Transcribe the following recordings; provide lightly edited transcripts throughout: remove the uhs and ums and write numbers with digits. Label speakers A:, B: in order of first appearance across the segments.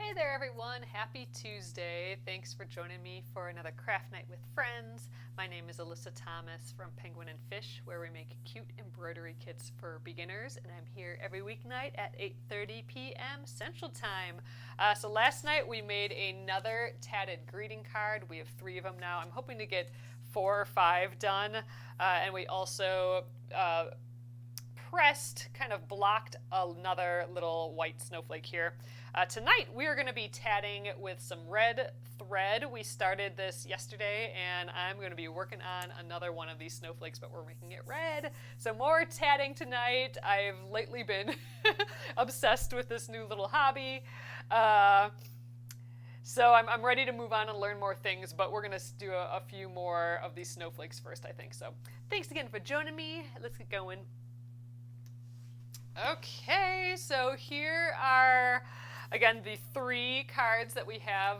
A: Hey there everyone, happy Tuesday. Thanks for joining me for another craft night with friends. My name is Alyssa Thomas from Penguin and Fish, where we make cute embroidery kits for beginners, and I'm here every weeknight at 8:30 p.m. Central Time. So last night we made another tatted greeting card. We have 3 of them now. I'm hoping to get 4 or 5 done, and we also pressed, kind of blocked another little white snowflake here. Tonight we are going to be tatting with some red thread. We started this yesterday and I'm going to be working on another one of these snowflakes, but we're making it red. So more tatting tonight. I've lately been obsessed with this new little hobby. So I'm ready to move on and learn more things, but we're going to do a few more of these snowflakes first, I think. So thanks again for joining me. Let's get going. Okay, so here are, again, the 3 cards that we have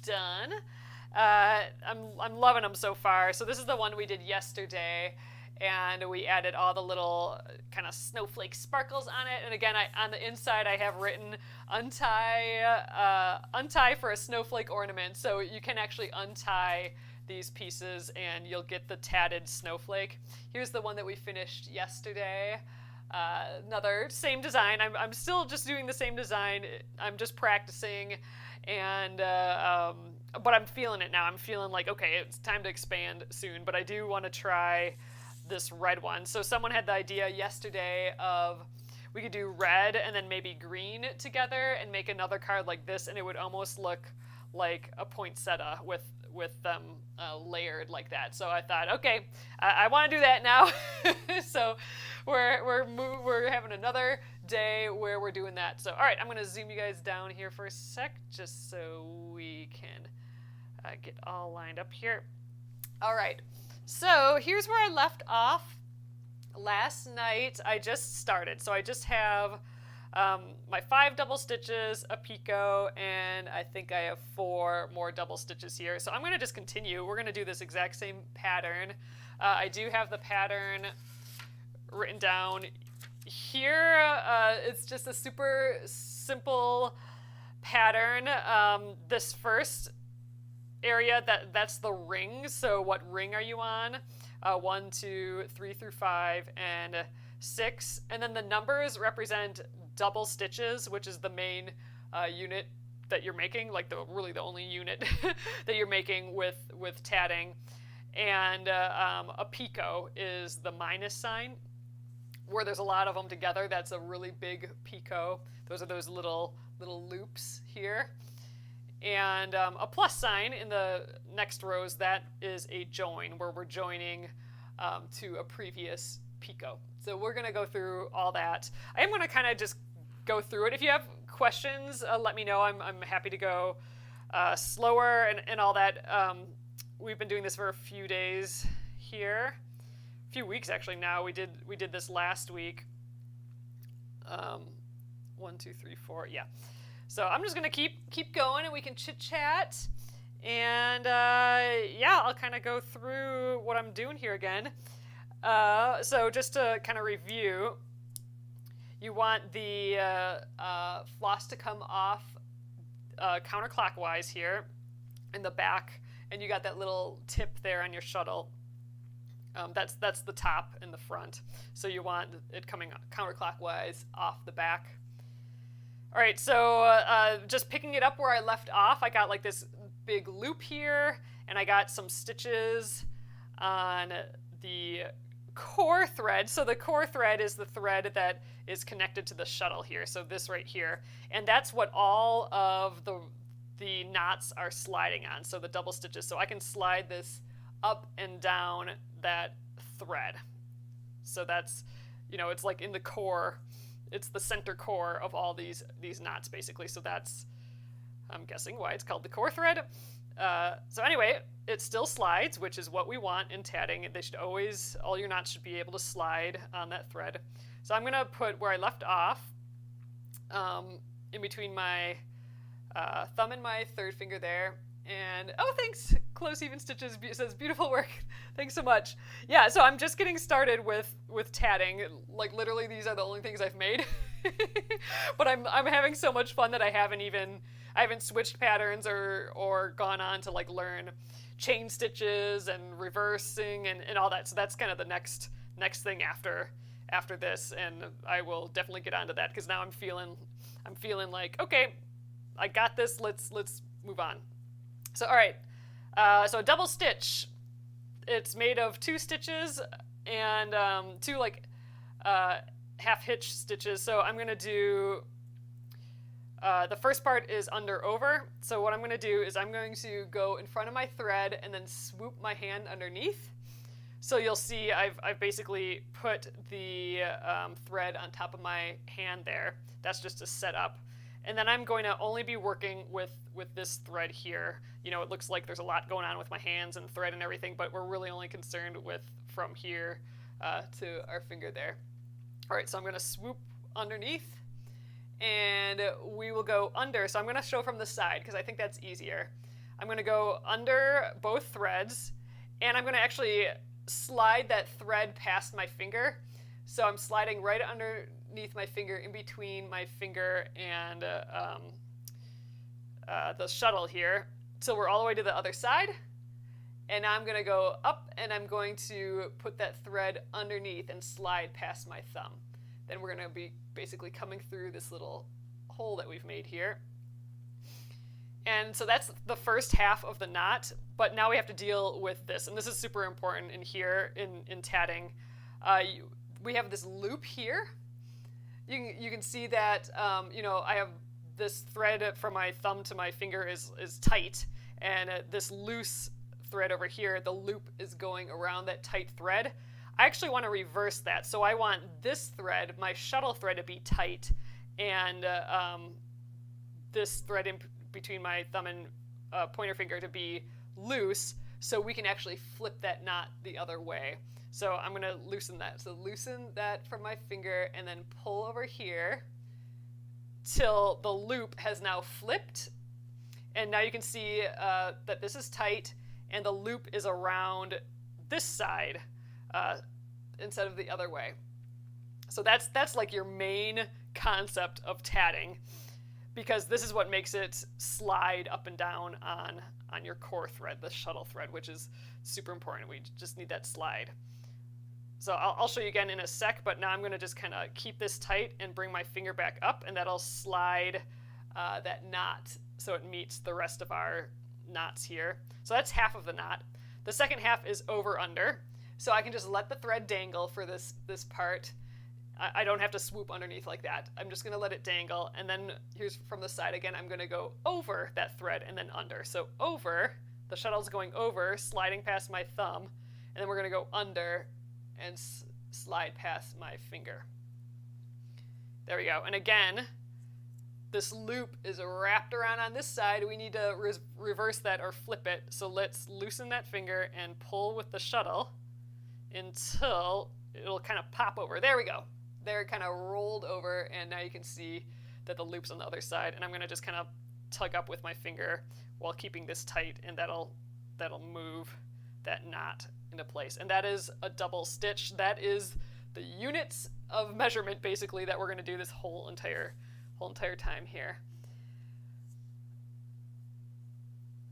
A: done. I'm loving them so far. So this is the one we did yesterday, and we added all the little kind of snowflake sparkles on it. And again, on the inside I have written untie for a snowflake ornament. So you can actually untie these pieces and you'll get the tatted snowflake. Here's the one that we finished yesterday. Another same design. I'm still just doing the same design. I'm just practicing, and but I'm feeling it now. I'm feeling like, okay, it's time to expand soon, but I do want to try this red one. So someone had the idea yesterday of we could do red and then maybe green together and make another card like this, and it would almost look like a poinsettia with them layered like that. So I thought, okay, I want to do that now. So we're having another day where we're doing that. So all right, I'm going to zoom you guys down here for a sec, just so we can get all lined up here. All right, so here's where I left off last night. I just started, so I just have my 5 double stitches, a picot, and I think I have 4 more double stitches here. So I'm going to just continue. We're going to do this exact same pattern. I do have the pattern written down here. It's just a super simple pattern. This first area, that's the rings. So what ring are you on? 1, 2, 3 through 5, and 6. And then the numbers represent double stitches, which is the main unit that you're making, like really the only unit that you're making with tatting. And a picot is the minus sign, where there's a lot of them together. That's a really big picot. Those are those little loops here. And a plus sign in the next rows, that is a join, where we're joining to a previous picot. So we're going to go through all that. I am going to kind of just go through it. If you have questions, let me know. I'm happy to go slower and all that. We've been doing this for a few days here, a few weeks actually now. We did this last week. 1, 2, 3, 4, yeah. So I'm just gonna keep going, and we can chit chat. And yeah, I'll kind of go through what I'm doing here again. So just to kind of review, you want the floss to come off counterclockwise here in the back, and you got that little tip there on your shuttle. That's the top and the front. So you want it coming counterclockwise off the back. All right, so just picking it up where I left off, I got like this big loop here, and I got some stitches on the core thread. So the core thread is the thread that is connected to the shuttle here, so this right here. And that's what all of the knots are sliding on, so the double stitches. So I can slide this up and down that thread. So that's, it's like in the core. It's the center core of all these knots, basically. So that's, I'm guessing, why it's called the core thread. So anyway, it still slides, which is what we want in tatting. They should always, all your knots should be able to slide on that thread. So I'm going to put where I left off, in between my thumb and my 3rd finger there. And, oh, thanks, Close Even Stitches says, beautiful work. Thanks so much. Yeah, so I'm just getting started with tatting. Like, literally, these are the only things I've made. But I'm having so much fun that I haven't even I haven't switched patterns or gone on to like learn chain stitches and reversing and all that. So that's kind of the next thing after this, and I will definitely get onto that because now I'm feeling like, okay, I got this. Let's move on. So all right, so a double stitch. It's made of 2 stitches and 2 like half hitch stitches. So I'm gonna do the first part is under over. So what I'm gonna do is I'm going to go in front of my thread and then swoop my hand underneath. So you'll see I've basically put the thread on top of my hand there. That's just to set up. And then I'm going to only be working with this thread here. You know, it looks like there's a lot going on with my hands and thread and everything, but we're really only concerned with from here to our finger there. All right, so I'm going to swoop underneath, and we will go under. So I'm going to show from the side because I think that's easier. I'm going to go under both threads, and I'm going to actually slide that thread past my finger. So I'm sliding right underneath my finger, in between my finger and the shuttle here, till we're all the way to the other side. And now I'm going to go up, and I'm going to put that thread underneath and slide past my thumb. Then we're going to be basically coming through this little hole that we've made here. And so that's the first half of the knot, but now we have to deal with this, and this is super important in here in tatting. We have this loop here. You can see that you know, I have this thread from my thumb to my finger is tight, and this loose thread over here, the loop is going around that tight thread. I actually want to reverse that, so I want this thread, my shuttle thread, to be tight, and this thread in between my thumb and pointer finger to be loose, so we can actually flip that knot the other way. So I'm going to loosen that. So loosen that from my finger and then pull over here till the loop has now flipped. And now you can see that this is tight and the loop is around this side instead of the other way. So that's like your main concept of tatting, because this is what makes it slide up and down on your core thread, the shuttle thread, which is super important. We just need that slide. So I'll show you again in a sec, but now I'm going to just kind of keep this tight and bring my finger back up, and that'll slide that knot so it meets the rest of our knots here. So that's half of the knot. The second half is over under. So I can just let the thread dangle for this part. I don't have to swoop underneath like that. I'm just going to let it dangle, and then here's from the side again. I'm going to go over that thread and then under. So over, the shuttle's going over, sliding past my thumb, and then we're going to go under and slide past my finger. There we go. And again, this loop is wrapped around on this side. We need to reverse that or flip it. So let's loosen that finger and pull with the shuttle until it'll kind of pop over. There we go. There, it kind of rolled over, and now you can see that the loop's on the other side. And I'm going to just kind of tug up with my finger while keeping this tight, and that'll move that knot into place. And that is a double stitch. That is the units of measurement, basically, that we're going to do this whole entire time here.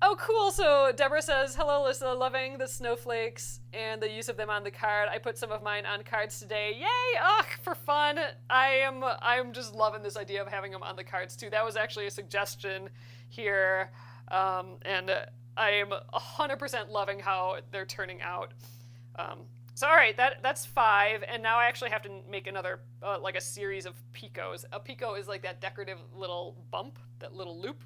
A: Oh, cool. So Deborah says, hello, Alyssa, loving the snowflakes and the use of them on the card. I put some of mine on cards today. Yay! Ugh, for fun. I'm just loving this idea of having them on the cards too. That was actually a suggestion here, and I am 100% loving how they're turning out. So all right, that's 5, and now I actually have to make another, like a series of picots. A picot is like that decorative little bump, that little loop.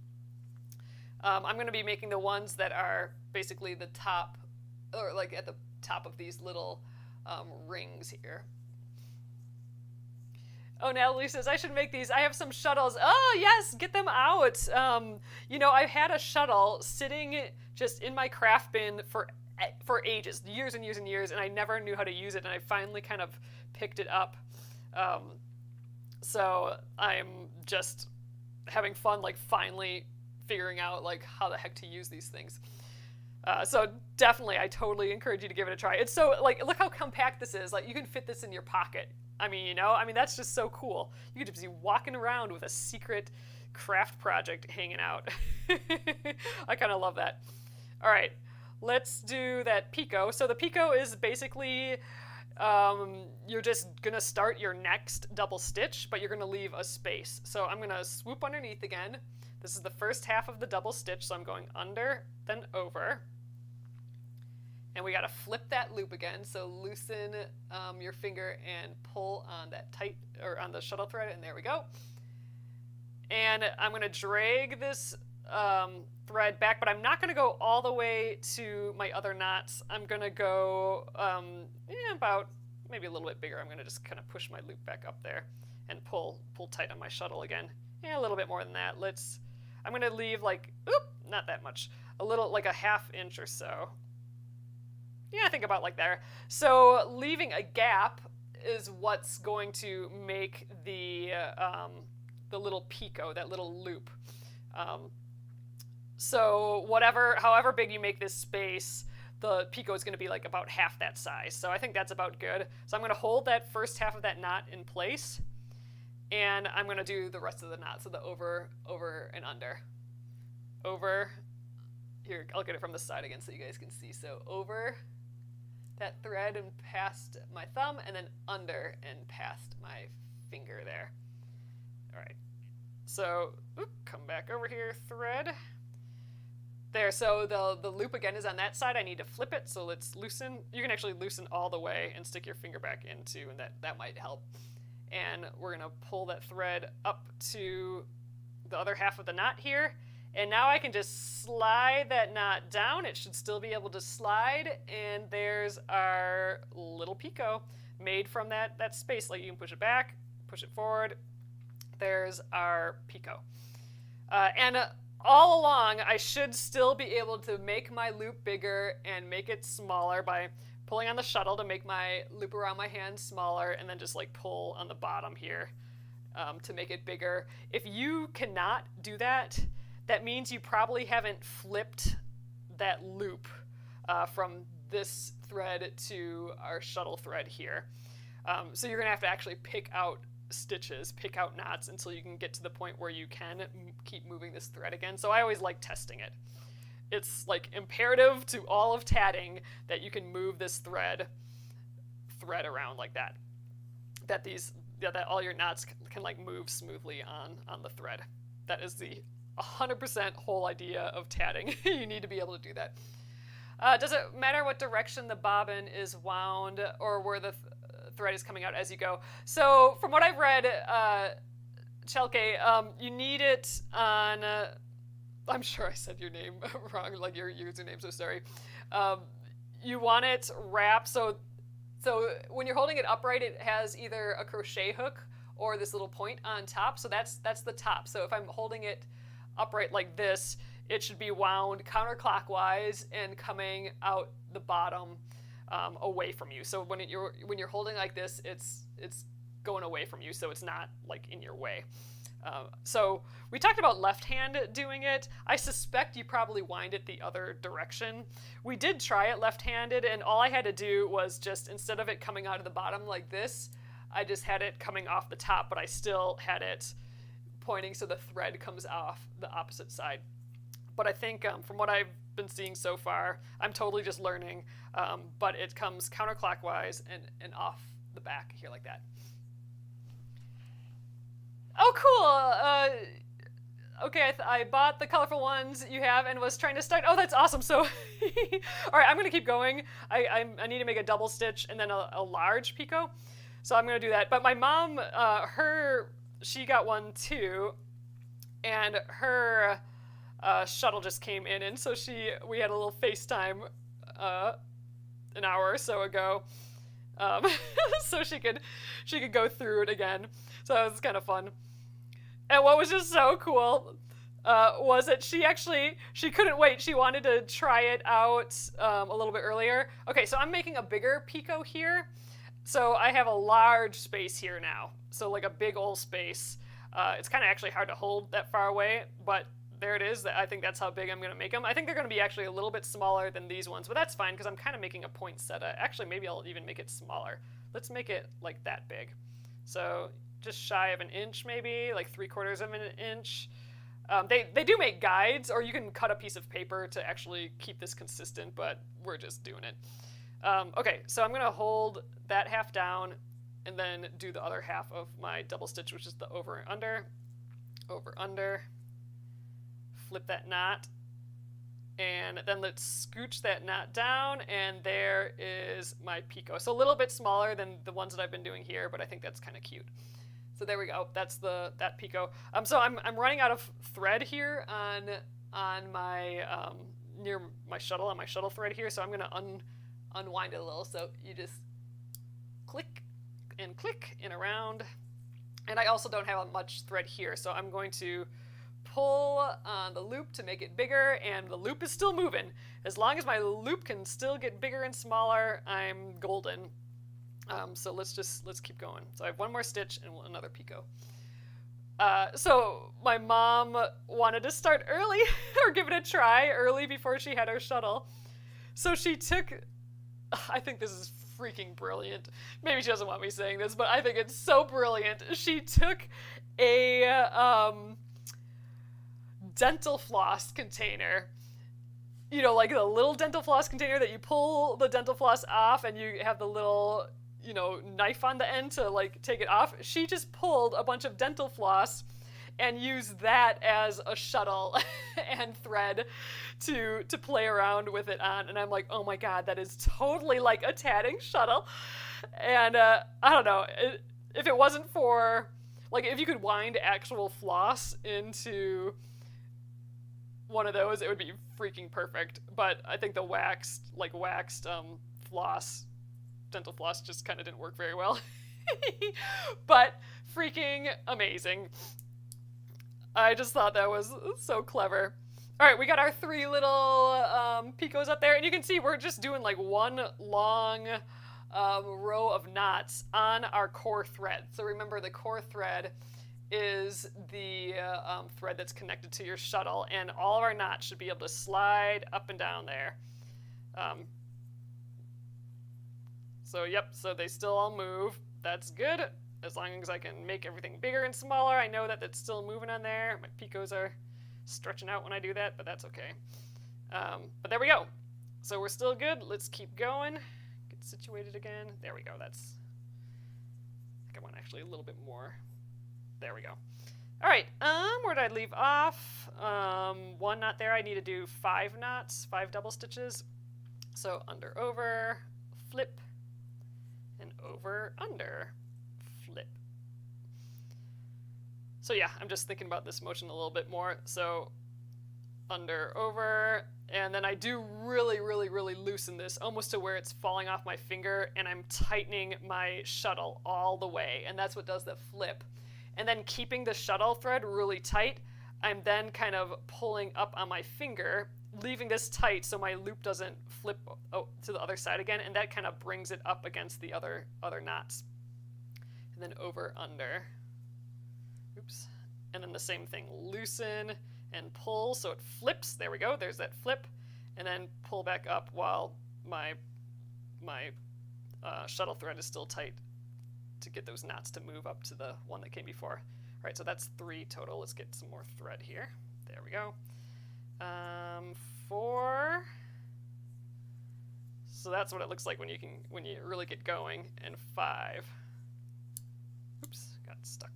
A: I'm going to be making the ones that are basically the top, or like at the top of these little rings here. Oh, Natalie says, I should make these. I have some shuttles. Oh, yes, get them out. You know, I've had a shuttle sitting just in my craft bin for ages, years and years and years, and I never knew how to use it, and I finally kind of picked it up. So I'm just having fun, like, finally figuring out like how the heck to use these things. So definitely, I totally encourage you to give it a try. It's so, like, look how compact this is. Like, you can fit this in your pocket. I mean, you know, that's just so cool. You could just be walking around with a secret craft project hanging out. I kind of love that. All right, let's do that picot. So the picot is basically you're just gonna start your next double stitch, but you're gonna leave a space. So I'm gonna swoop underneath again. This is the first half of the double stitch, so I'm going under, then over. And we gotta flip that loop again, so loosen your finger and pull on that tight, or on the shuttle thread, and there we go. And I'm gonna drag this thread back, but I'm not gonna go all the way to my other knots. I'm gonna go about maybe a little bit bigger. I'm gonna just kind of push my loop back up there and pull tight on my shuttle again. Yeah, a little bit more than that. I'm gonna leave like, not that much, a little, like a ½ inch or so. Yeah, I think about like there. So leaving a gap is what's going to make the little picot, that little loop. So however big you make this space, the picot is going to be like about half that size. So I think that's about good. So I'm going to hold that first half of that knot in place, and I'm going to do the rest of the knot. So the over, and under. Over. Here, I'll get it from the side again so you guys can see. So over that thread and past my thumb, and then under and past my finger there. All right. So come back over here, thread. There, so the loop again is on that side. I need to flip it, so let's loosen. You can actually loosen all the way and stick your finger back into, and that might help. And we're gonna pull that thread up to the other half of the knot here. And now I can just slide that knot down. It should still be able to slide, and there's our little picot made from that space. Like, you can push it back, push it forward. There's our picot. And all along, I should still be able to make my loop bigger and make it smaller by pulling on the shuttle to make my loop around my hand smaller, and then just like pull on the bottom here to make it bigger. If you cannot do that, that means you probably haven't flipped that loop from this thread to our shuttle thread here. So you're gonna have to actually pick out stitches, pick out knots until you can get to the point where you can keep moving this thread again. So I always like testing it. It's like imperative to all of tatting that you can move this thread around like that. That all your knots can like move smoothly on the thread. That is the 100% whole idea of tatting. You need to be able to do that. Does it matter what direction the bobbin is wound or where the thread is coming out as you go? So from what I've read, Chelke, you need it on, I'm sure I said your name wrong, like your username, so sorry. You want it wrapped, so when you're holding it upright, it has either a crochet hook or this little point on top, so that's the top. So if I'm holding it upright like this, it should be wound counterclockwise and coming out the bottom away from you. So when you're holding like this, it's going away from you, so it's not like in your way. So we talked about left hand doing it. I suspect you probably wind it the other direction. We did try it left-handed, and all I had to do was just, instead of it coming out of the bottom like this, I just had it coming off the top, but I still had it pointing so the thread comes off the opposite side. But I think from what I've been seeing so far, I'm totally just learning, but it comes counterclockwise and off the back here like that. Oh, cool. Okay, I bought the colorful ones you have and was trying to start. Oh, that's awesome. So, all right, I'm going to keep going. I need to make a double stitch and then a large picot. So I'm going to do that. But my mom, she got one too, and her shuttle just came in, and so we had a little FaceTime an hour or so ago, so she could go through it again. So that was kind of fun. And what was just so cool was that she couldn't wait. She wanted to try it out a little bit earlier. Okay, so I'm making a bigger picot here. So I have a large space here now. So like a big old space. It's kind of actually hard to hold that far away, but there it is. I think that's how big I'm going to make them. I think they're going to be actually a little bit smaller than these ones, but that's fine because I'm kind of making a poinsettia. Actually, maybe I'll even make it smaller. Let's make it like that big. So just shy of an inch maybe, like 3/4 of an inch. They do make guides, or you can cut a piece of paper to actually keep this consistent, but we're just doing it. Okay, so I'm going to hold that half down and then do the other half of my double stitch, which is the over and under, flip that knot, and then let's scooch that knot down, and there is my picot. So a little bit smaller than the ones that I've been doing here, but I think that's kind of cute. So there we go. That's that picot. So I'm running out of thread here on my near my shuttle, on my shuttle thread here. So I'm gonna unwind it a little. So you just click and around. And I also don't have much thread here, so I'm going to pull on the loop to make it bigger, and the loop is still moving. As long as my loop can still get bigger and smaller, I'm golden. So let's keep going. So I have one more stitch and another picot. So my mom wanted to start early or give it a try early before she had her shuttle. So she took, I think this is freaking brilliant. Maybe she doesn't want me saying this, but I think it's so brilliant. She took a dental floss container, you know, like the little dental floss container that you pull the dental floss off and you have the little, you know, knife on the end to like take it off. She just pulled a bunch of dental floss and used that as a shuttle and thread to play around with it on. And I'm like, oh my god, that is totally like a tatting shuttle. And I don't know, if it wasn't for, like, if you could wind actual floss into one of those, it would be freaking perfect. But I think the waxed floss, dental floss, just kind of didn't work very well. But freaking amazing. I just thought that was so clever. All right, we got our three little picots up there, and you can see we're just doing like one long row of knots on our core thread. So remember, the core thread is the thread that's connected to your shuttle, and all of our knots should be able to slide up and down there. So they still all move. That's good. As long as I can make everything bigger and smaller, I know that it's still moving on there. My picots are stretching out when I do that, but that's okay. But there we go. So we're still good. Let's keep going. Get situated again. There we go. I think I want actually a little bit more. There we go. All right. Where did I leave off? One knot there. I need to do 5 knots, 5 double stitches. So under, over, flip, and over, under, flip. So yeah, I'm just thinking about this motion a little bit more. So under, over, and then I do really, really, really loosen this almost to where it's falling off my finger, and I'm tightening my shuttle all the way, and that's what does the flip. And then keeping the shuttle thread really tight, I'm then kind of pulling up on my finger, leaving this tight so my loop doesn't flip to the other side again, and that kind of brings it up against the other knots. And then over, under. Oops. And then the same thing, loosen and pull so it flips. There we go, there's that flip. And then pull back up while my shuttle thread is still tight to get those knots to move up to the one that came before. All right, so that's 3 total. Let's get some more thread here. There we go. 4. So that's what it looks like when you really get going. And 5. Oops, got stuck.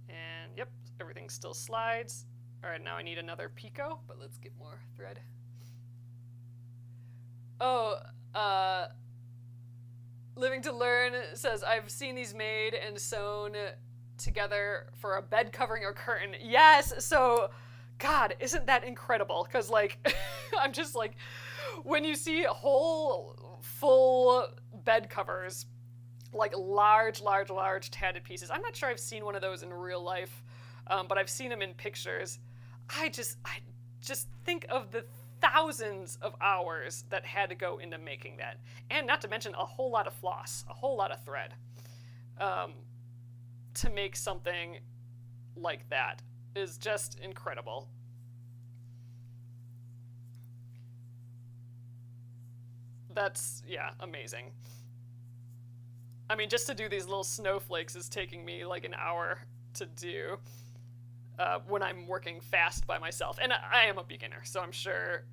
A: And yep, everything still slides. All right, now I need another picot, but let's get more thread. Oh, Living to Learn says, I've seen these made and sewn together for a bed covering or curtain. Yes, so, God, isn't that incredible? Because, like, I'm just like, when you see whole, full bed covers, like large tatted pieces. I'm not sure I've seen one of those in real life, but I've seen them in pictures. I just think of the thousands of hours that had to go into making that. And not to mention a whole lot of floss, a whole lot of thread, to make something like that is just incredible. That's, yeah, amazing. I mean, just to do these little snowflakes is taking me like an hour to do. when I'm working fast by myself. And I am a beginner, so I'm sure,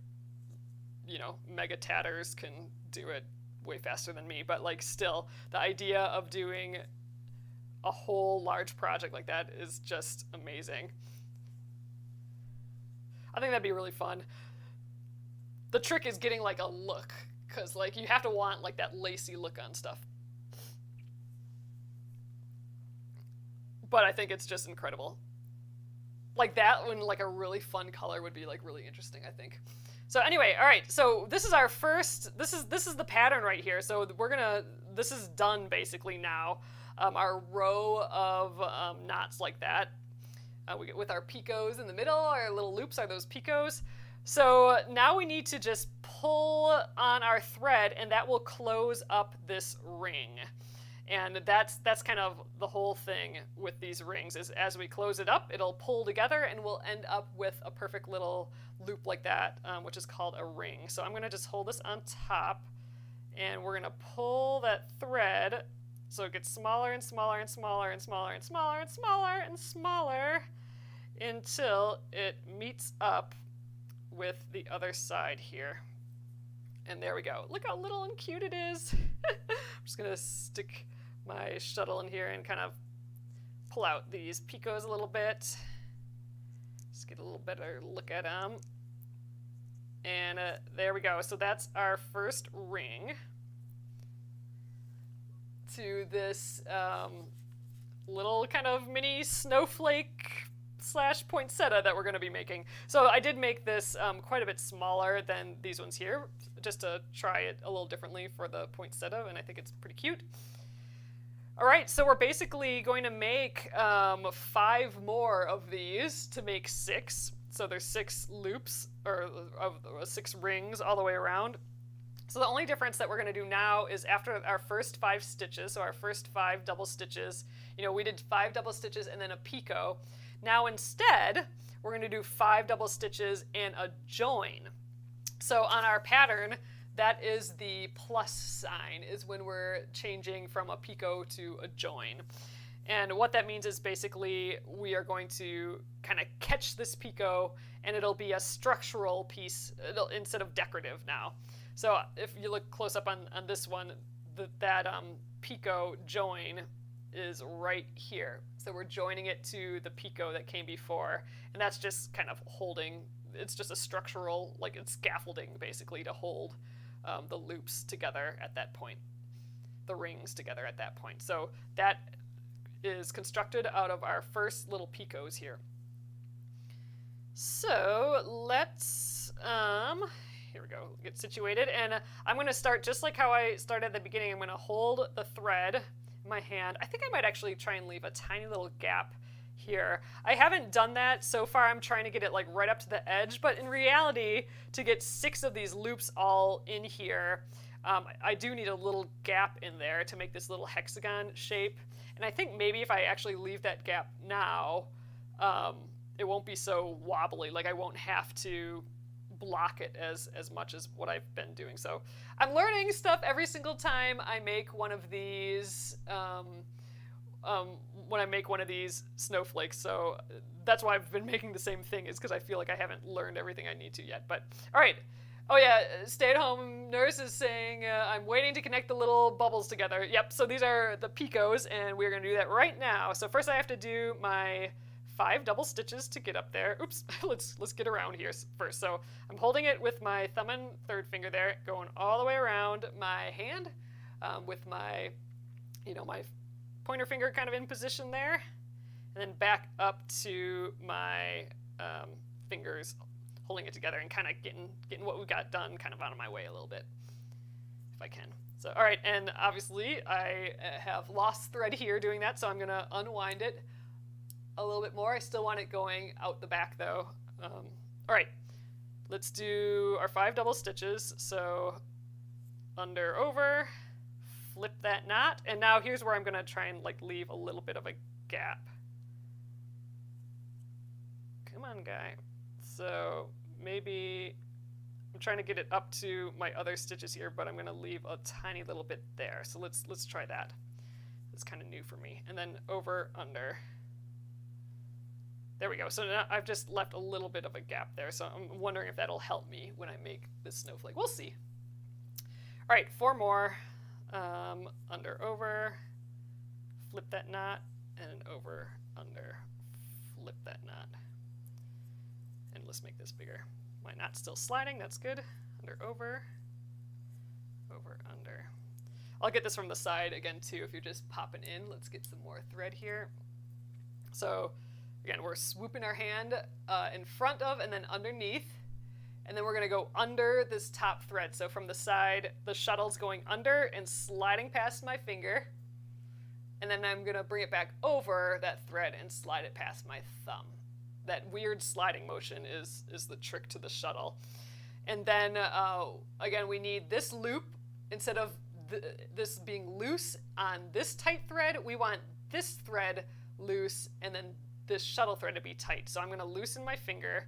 A: you know, mega tatters can do it way faster than me. But like, still, the idea of doing a whole large project like that is just amazing. I think that'd be really fun. The trick is getting like a look, because like you have to want like that lacy look on stuff. But I think it's just incredible. Like that one, like a really fun color would be like really interesting, I think. So anyway, all right, so this is our first, this is the pattern right here. So this is done basically now. Our row of knots like that. We get with our picots in the middle, our little loops are those picots. So now we need to just pull on our thread, and that will close up this ring. And that's kind of the whole thing with these rings, is as we close it up, it'll pull together and we'll end up with a perfect little loop like that, which is called a ring. So I'm gonna just hold this on top, and we're gonna pull that thread so it gets smaller and smaller and smaller and smaller and smaller and smaller and smaller until it meets up with the other side here. And there we go. Look how little and cute it is. I'm just gonna stick my shuttle in here and kind of pull out these picots a little bit. Just get a little better look at them. And there we go. So that's our first ring to this little kind of mini snowflake / poinsettia that we're going to be making. So I did make this quite a bit smaller than these ones here, just to try it a little differently for the poinsettia, and I think it's pretty cute. All right, so we're basically going to make 5 more of these to make 6. So there's 6 loops, or 6 rings all the way around. So the only difference that we're going to do now is after our first 5 stitches, so our first 5 double stitches, you know, we did 5 double stitches and then a picot. Now instead, we're going to do 5 double stitches and a join. So on our pattern, that is the plus sign, is when we're changing from a picot to a join. And what that means is basically we are going to kind of catch this picot, and it'll be a structural piece instead of decorative now. So if you look close up on this one, that picot join is right here. So we're joining it to the picot that came before, and that's just kind of holding, it's just a structural, like it's scaffolding basically to hold the loops together at that point, the rings together at that point. So that is constructed out of our first little picots here. So let's, here we go, get situated, and I'm going to start just like how I started at the beginning. I'm going to hold the thread in my hand. I think I might actually try and leave a tiny little gap here. I haven't done that so far. I'm trying to get it like right up to the edge, but in reality, to get 6 of these loops all in here, I do need a little gap in there to make this little hexagon shape. And I think maybe if I actually leave that gap now, it won't be so wobbly. Like I won't have to block it as much as what I've been doing. So I'm learning stuff every single time I make one of these when I make one of these snowflakes. So that's why I've been making the same thing, is because I feel like I haven't learned everything I need to yet. But all right. Oh yeah, stay-at-home nurse is saying, I'm waiting to connect the little bubbles together. Yep, so these are the picots, and we're gonna do that right now. So first I have to do my 5 double stitches to get up there. Oops, let's get around here first. So I'm holding it with my thumb and third finger there, going all the way around my hand with my, my pointer finger kind of in position there, and then back up to my fingers, holding it together and kind of getting what we got done kind of out of my way a little bit, if I can. So, all right, and obviously I have lost thread here doing that, so I'm gonna unwind it a little bit more. I still want it going out the back though. All right, let's do our 5 double stitches. So under, over, flip that knot, and now here's where I'm gonna try and like leave a little bit of a gap. Come on, guy. So maybe I'm trying to get it up to my other stitches here, but I'm gonna leave a tiny little bit there. So let's try that. It's kind of new for me. And then over, under. There we go. So now I've just left a little bit of a gap there. So I'm wondering if that'll help me when I make this snowflake. We'll see. All right, 4 more. Under, over, flip that knot, and over, under, flip that knot. And let's make this bigger. My knot's still sliding, that's good. Under, over, under. I'll get this from the side again too if you're just popping in. Let's get some more thread here. So again, we're swooping our hand in front of and then underneath. And then we're going to go under this top thread. So from the side, the shuttle's going under and sliding past my finger. And then I'm going to bring it back over that thread and slide it past my thumb. That weird sliding motion is the trick to the shuttle. And then, again, we need this loop. Instead of this being loose on this tight thread, we want this thread loose and then this shuttle thread to be tight. So I'm going to loosen my finger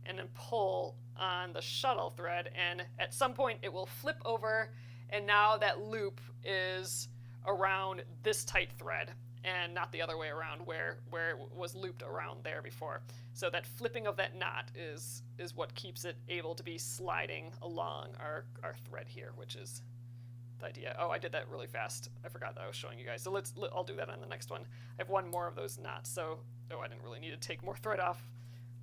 A: and then pull on the shuttle thread, and at some point it will flip over, and now that loop is around this tight thread and not the other way around where it was looped around there before. So that flipping of that knot is what keeps it able to be sliding along our thread here, which is the idea. Oh, I did that really fast. I forgot that I was showing you guys. So I'll do that on the next one. I have 1 more of those knots, so I didn't really need to take more thread off.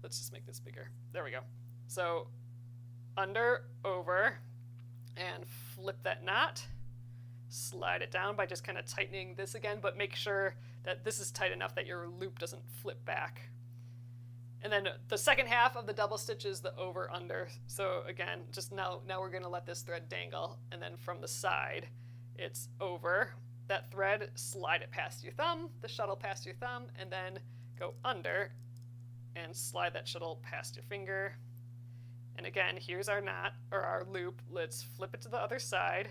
A: Let's just make this bigger. There we go. So under, over, and flip that knot. Slide it down by just kind of tightening this again, but make sure that this is tight enough that your loop doesn't flip back. And then the second half of the double stitch is the over, under. So again, just now we're going to let this thread dangle, and then from the side, it's over that thread, slide it past your thumb, the shuttle past your thumb, and then go under and slide that shuttle past your finger. And again, here's our knot, or our loop. Let's flip it to the other side.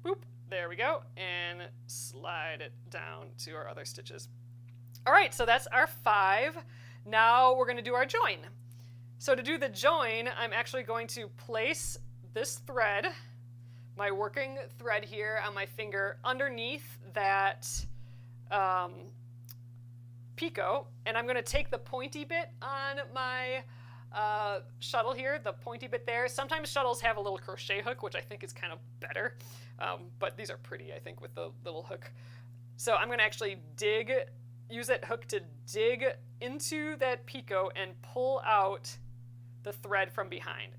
A: Boop, there we go, and slide it down to our other stitches. All right, so that's our 5. Now we're going to do our join. So to do the join, I'm actually going to place this thread, my working thread here on my finger, underneath that picot, and I'm going to take the pointy bit on my shuttle here, the pointy bit there. Sometimes shuttles have a little crochet hook, which I think is kind of better, but these are pretty, I think, with the little hook. So I'm going to actually use that hook to dig into that picot and pull out the thread from behind.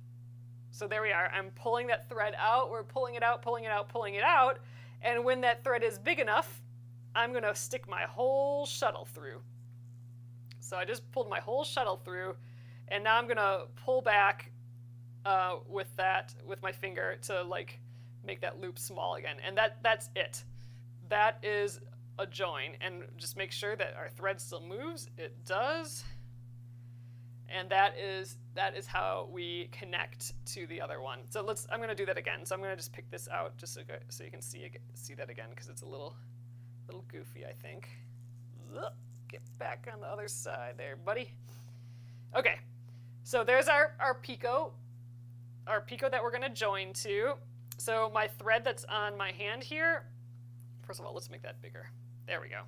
A: So there we are. I'm pulling that thread out. We're pulling it out, pulling it out, pulling it out. And when that thread is big enough, I'm going to stick my whole shuttle through. So I just pulled my whole shuttle through, and now I'm going to pull back with my finger to like make that loop small again. And that's it. That is a join. And just make sure that our thread still moves. It does. And that is how we connect to the other one. So I'm going to do that again. So I'm going to just pick this out just so you can see that again, because it's a little goofy, I think. Get back on the other side there, buddy. Okay, so there's our picot that we're going to join to. So my thread that's on my hand here, first of all, let's make that bigger. There we go.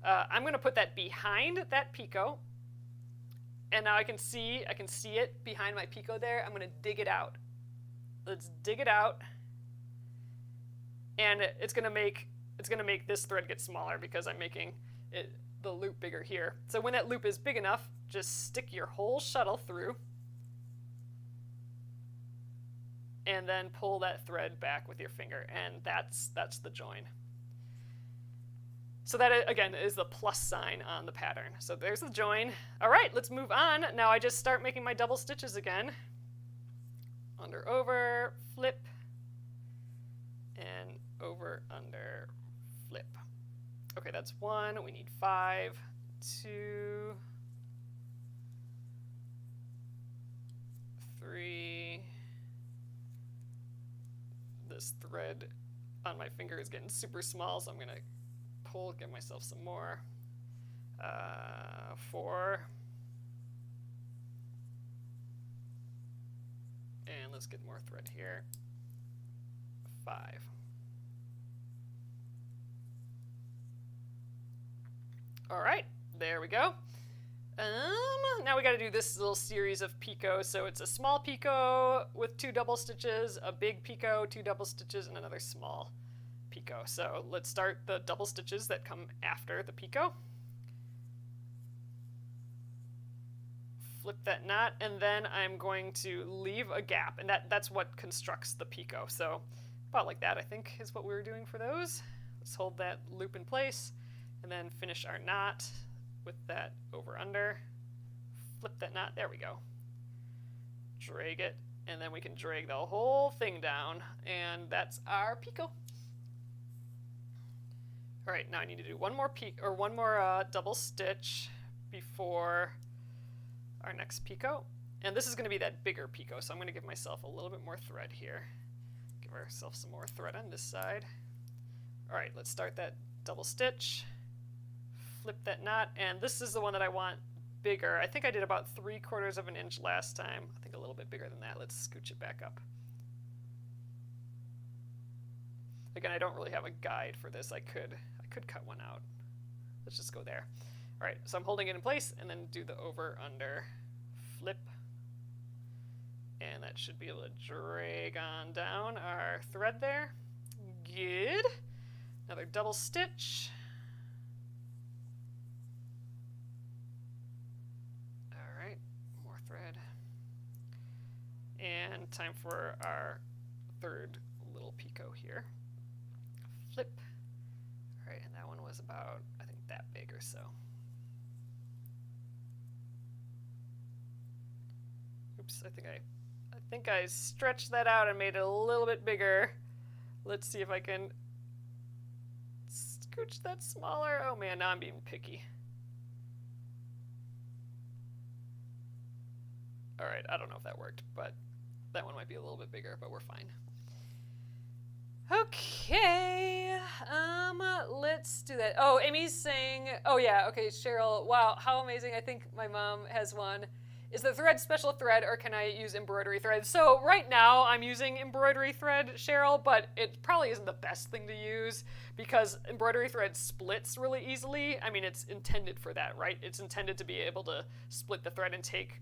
A: I'm going to put that behind that picot. And now I can see it behind my picot there. I'm going to dig it out. Let's dig it out. And it's going to make this thread get smaller because I'm making the loop bigger here. So when that loop is big enough, just stick your whole shuttle through. And then pull that thread back with your finger. And that's the join. So that, again, is the plus sign on the pattern. So there's the join. All right, let's move on. Now I just start making my double stitches again. Under, over, flip, and over, under, flip. Okay, that's 1. We need 5, 2, 3. This thread on my finger is getting super small, so I'm going to give myself some more. 4. And let's get more thread here. 5. All right, there we go. Now we gotta do this little series of picots. So it's a small picot with 2 double stitches, a big picot, 2 double stitches, and another small picot. So let's start the double stitches that come after the picot. Flip that knot, and then I'm going to leave a gap, and that's what constructs the picot. So about like that, I think, is what we were doing for those. Let's hold that loop in place, and then finish our knot with that over under. Flip that knot, there we go. Drag it, and then we can drag the whole thing down, and that's our picot. All right, now I need to do one more double stitch before our next picot, and this is going to be that bigger picot, so I'm going to give myself a little bit more thread here. Give ourselves some more thread on this side. All right, let's start that double stitch, flip that knot, and this is the one that I want bigger. I think I did about 3/4 of an inch last time. I think a little bit bigger than that. Let's scooch it back up. Again, I don't really have a guide for this. I could cut one out. Let's just go there. All right, so I'm holding it in place, and then do the over, under, flip, and that should be able to drag on down our thread there. Good. Another double stitch. All right, more thread. And time for our third little picot here. Flip. All right, and that one was about, I think, that big or so. Oops, I think I stretched that out and made it a little bit bigger. Let's see if I can scooch that smaller. Oh man, now I'm being picky. All right, I don't know if that worked, but that one might be a little bit bigger, but we're fine. Okay, let's do that. Oh, Amy's saying, oh yeah, okay, Cheryl, wow, how amazing. I think my mom has one. Is the thread special thread, or can I use embroidery thread? So right now I'm using embroidery thread, Cheryl, but it probably isn't the best thing to use because embroidery thread splits really easily. I mean, it's intended for that, right? It's intended to be able to split the thread and take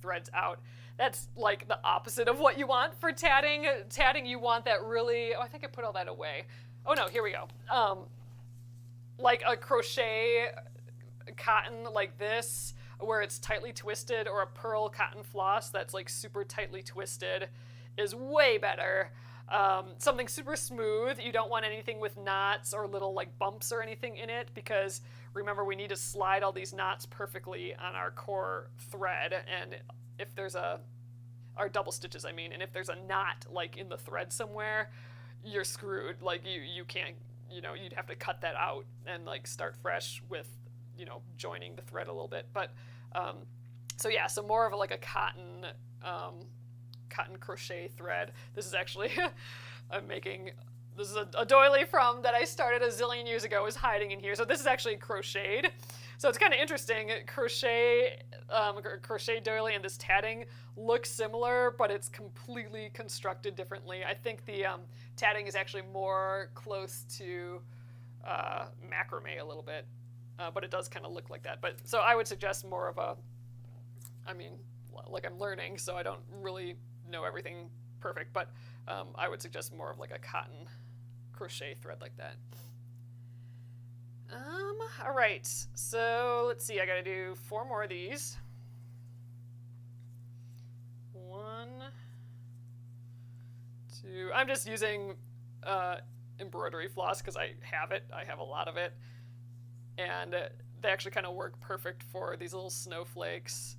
A: threads out. That's like the opposite of what you want for tatting. Tatting, you want that really, oh, I think I put all that away. Oh no, here we go. Like a crochet cotton like this, where it's tightly twisted, or a pearl cotton floss that's like super tightly twisted is way better. Something super smooth. You don't want anything with knots or little like bumps or anything in it, because remember, we need to slide all these knots perfectly on our core thread, and if there's our double stitches, I mean, and if there's a knot like in the thread somewhere, you're screwed. Like you can't, you'd have to cut that out and like start fresh with, joining the thread a little bit. But so yeah, so more of like a cotton crochet thread. This is actually this is a doily that I started a zillion years ago, is hiding in here. So this is actually crocheted. So it's kind of interesting. Crochet doily and this tatting look similar, but it's completely constructed differently. I think the tatting is actually more close to macrame a little bit. But it does kind of look like that. But so I would suggest more of like I'm learning, so I don't really know everything perfect, but I would suggest more of like a cotton crochet thread like that. All right, so let's see, I gotta do 4 more of these. 1, 2, I'm just using embroidery floss because I have it. I have a lot of it. And they actually kind of work perfect for these little snowflakes.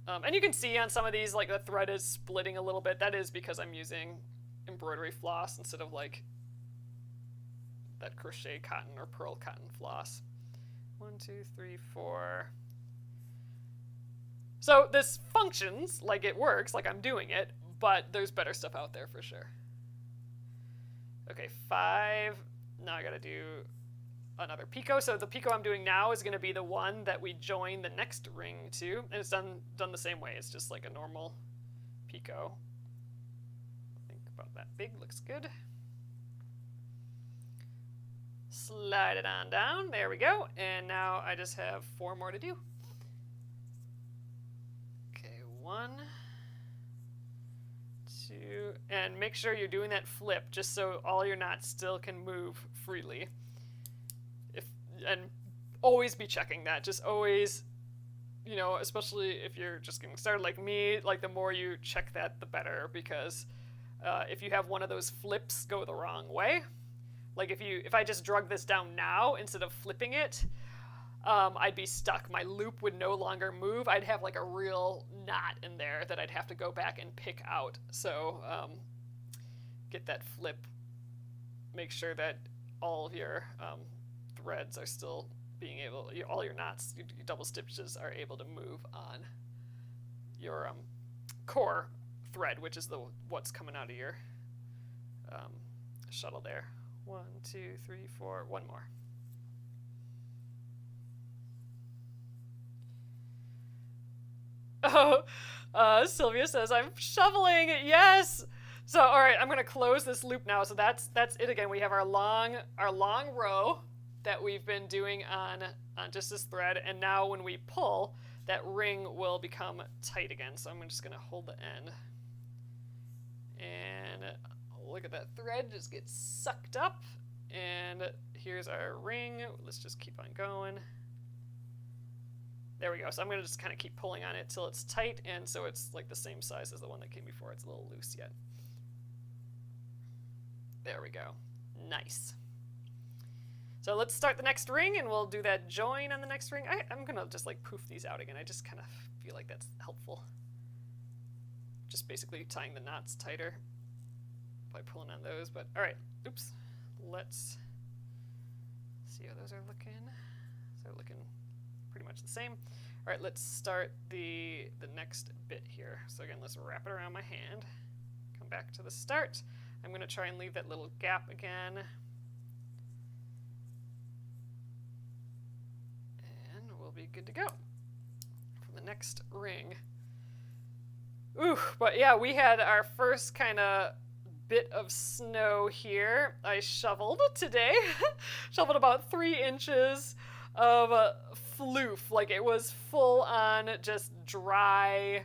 A: And you can see on some of these, like the thread is splitting a little bit. That is because I'm using embroidery floss instead of like that crochet cotton or pearl cotton floss. 1, 2, 3, 4. So this functions, like it works, like I'm doing it, but there's better stuff out there for sure. Okay, 5. Now I gotta do another picot. So the picot I'm doing now is gonna be the one that we join the next ring to, and it's done the same way. It's just like a normal picot. Think about that big, looks good. Slide it on down, there we go. And now I just have 4 more to do. 1, 2, and make sure you're doing that flip just so all your knots still can move freely. And always be checking that. Just always, you know, especially if you're just getting started like me, like the more you check that, the better, because if you have one of those flips go the wrong way, like if I just drug this down now instead of flipping it, I'd be stuck. My loop would no longer move. I'd have like a real knot in there that I'd have to go back and pick out. So get that flip. Make sure that all of your threads are still being able, all your knots, your double stitches are able to move on your core thread, which is what's coming out of your shuttle there. 1, 2, 3, 4, one more. Oh, Sylvia says, I'm shoveling, yes! So, all right, I'm gonna close this loop now. So that's it again. We have our long row that we've been doing on just this thread, and now when we pull, that ring will become tight again. So I'm just gonna hold the end, and look at that thread just get sucked up, and here's our ring. Let's just keep on going. There we go. So I'm gonna just kind of keep pulling on it till it's tight, and so it's like the same size as the one that came before. It's a little loose yet. There we go. Nice. So let's start the next ring, and we'll do that join on the next ring. I'm gonna just like poof these out again. I just kind of feel like that's helpful. Just basically tying the knots tighter by pulling on those. But all right, oops. Let's see how those are looking. So they're looking pretty much the same. All right, let's start the next bit here. So again, let's wrap it around my hand. Come back to the start. I'm gonna try and leave that little gap again. We'll be good to go for the next ring. Ooh, but yeah, we had our first kind of bit of snow here. I shoveled today. Shoveled about 3 inches of floof. Like it was full on just dry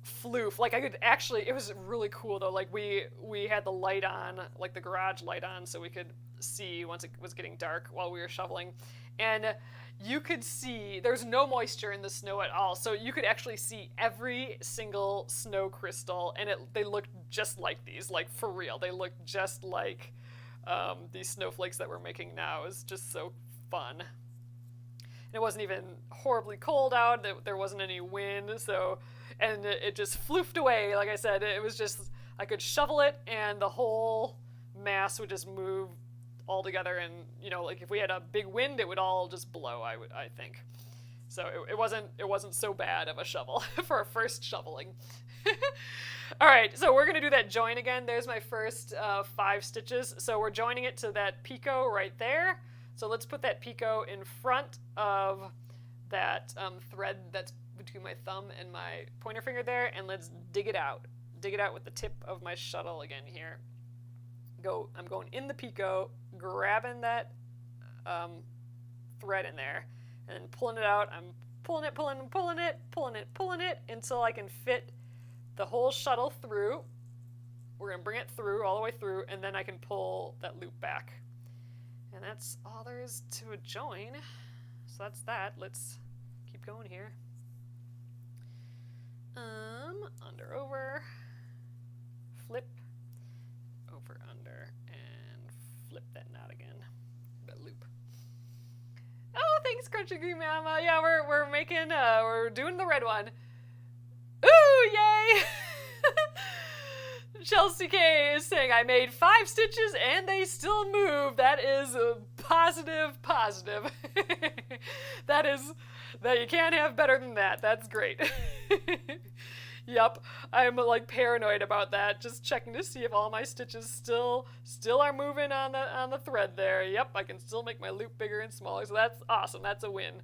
A: floof. Like I could actually, it was really cool though. Like we had the light on, like the garage light on, so we could see once it was getting dark while we were shoveling. And you could see there's no moisture in the snow at all, so you could actually see every single snow crystal, and they looked just like these, like for real. They looked just like these snowflakes that we're making now. It was just so fun. And it wasn't even horribly cold out. There wasn't any wind, so, and it just floofed away. Like I said, it was just, I could shovel it, and the whole mass would just move all together, and you know, like if we had a big wind, it would all just blow. I think. So it wasn't so bad of a shovel for a first shoveling. All right, so we're gonna do that join again. There's my first 5 stitches. So we're joining it to that picot right there. So let's put that picot in front of that thread that's between my thumb and my pointer finger there, and let's dig it out. Dig it out with the tip of my shuttle again here. I'm going in the picot, grabbing that thread in there, and pulling it out. I'm pulling it until I can fit the whole shuttle through. We're going to bring it through, all the way through, and then I can pull that loop back. And that's all there is to a join. So that's that. Let's keep going here. Under, over, flip, over, under, and flip that knot again, that loop. Oh, thanks, Crunchy Green Mama. Yeah, we're making, we're doing the red one. Ooh, yay! Chelsea K is saying, I made 5 stitches and they still move. That is positive. That you can't have better than that. That's great. Yep, I'm like paranoid about that, just checking to see if all my stitches still are moving on the thread there. Yep, I can still make my loop bigger and smaller, so that's awesome. That's a win.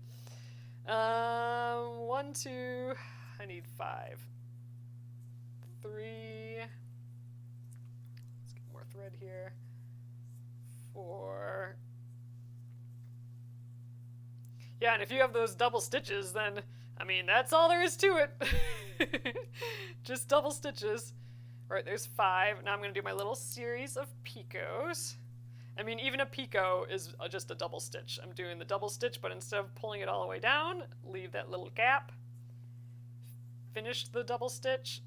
A: 1, 2, I need 5. 3. Let's get more thread here. 4. Yeah, and if you have those double stitches, then, I mean, that's all there is to it. Just double stitches. All right, there's 5. Now I'm going to do my little series of picots. I mean, even a picot is just a double stitch. I'm doing the double stitch, but instead of pulling it all the way down, leave that little gap, finish the double stitch,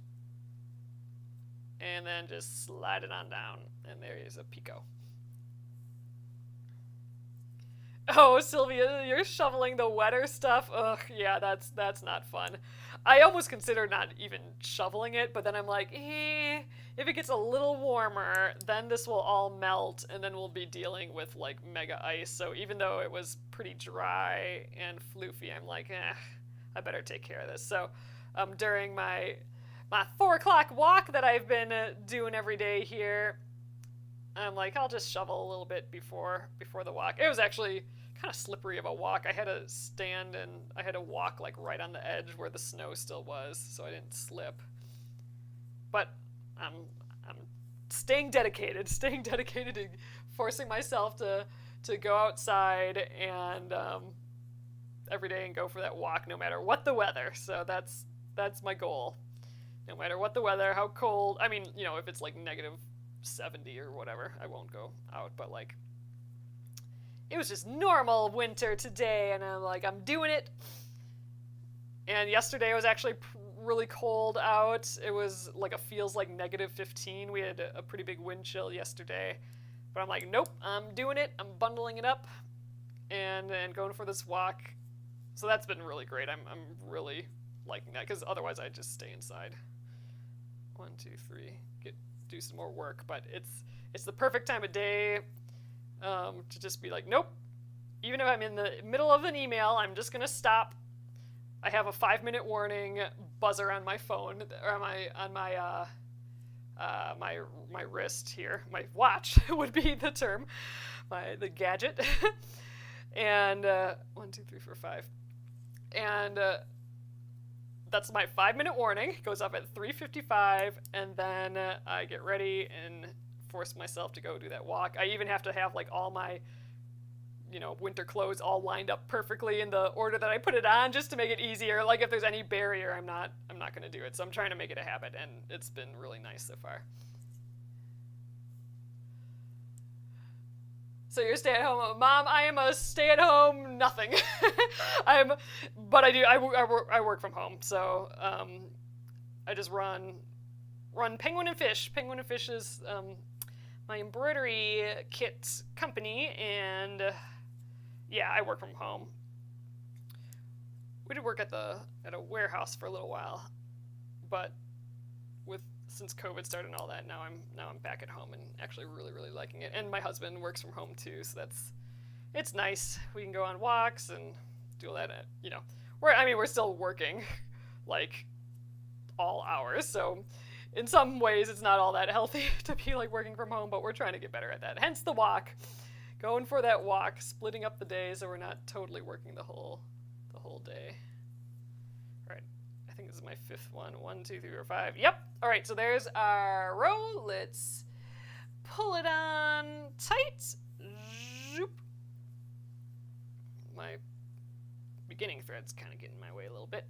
A: and then just slide it on down, and there is a picot. Oh, Sylvia, you're shoveling the wetter stuff. Ugh, yeah, that's not fun. I almost consider not even shoveling it, but then I'm like, if it gets a little warmer, then this will all melt, and then we'll be dealing with like mega ice. So even though it was pretty dry and floofy, I'm like, I better take care of this. So during my 4 o'clock walk that I've been doing every day here, I'm like, I'll just shovel a little bit before the walk. It was actually kind of slippery of a walk. I had to stand and I had to walk like right on the edge where the snow still was, so I didn't slip. But I'm staying dedicated to forcing myself to go outside and every day and go for that walk no matter what the weather. So that's my goal. No matter what the weather, how cold. I mean, if it's like -70 or whatever, I won't go out, but like it was just normal winter today, and I'm like, I'm doing it. And yesterday it was actually really cold out. It was like feels like -15. We had a pretty big wind chill yesterday, but I'm like, nope, I'm doing it. I'm bundling it up and going for this walk. So that's been really great. I'm really liking that, because otherwise I'd just stay inside. 1, 2, 3, do some more work, but it's the perfect time of day to just be like, nope. Even if I'm in the middle of an email, I'm just gonna stop. I have a 5-minute warning buzzer on my phone, or my wrist here. My watch would be the term, the gadget. And 1, 2, 3, 4, 5, and that's my 5-minute warning. It goes up at 3:55, and then I get ready and force myself to go do that walk. I even have to have like all my winter clothes all lined up perfectly in the order that I put it on, just to make it easier. Like if there's any barrier, I'm not going to do it. So I'm trying to make it a habit, and it's been really nice so far. So you're stay-at-home Mom. I am a stay-at-home nothing. But I work from home. So I just run Penguin and Fish. Penguin and Fish is my embroidery kit company, and yeah, I work from home. We did work at a warehouse for a little while, but since COVID started and all that, now I'm back at home and actually really, really liking it. And my husband works from home too, so it's nice. We can go on walks and do all that. We're still working like all hours, so in some ways it's not all that healthy to be like working from home, but we're trying to get better at that. Hence the walk, going for that walk, splitting up the day so we're not totally working the whole day. All right. I think this is my 5th one. 1, 2, 3, 4, 5. Yep. All right, so there's our row. Let's pull it on tight. Zoop. My beginning thread's kind of getting in my way a little bit.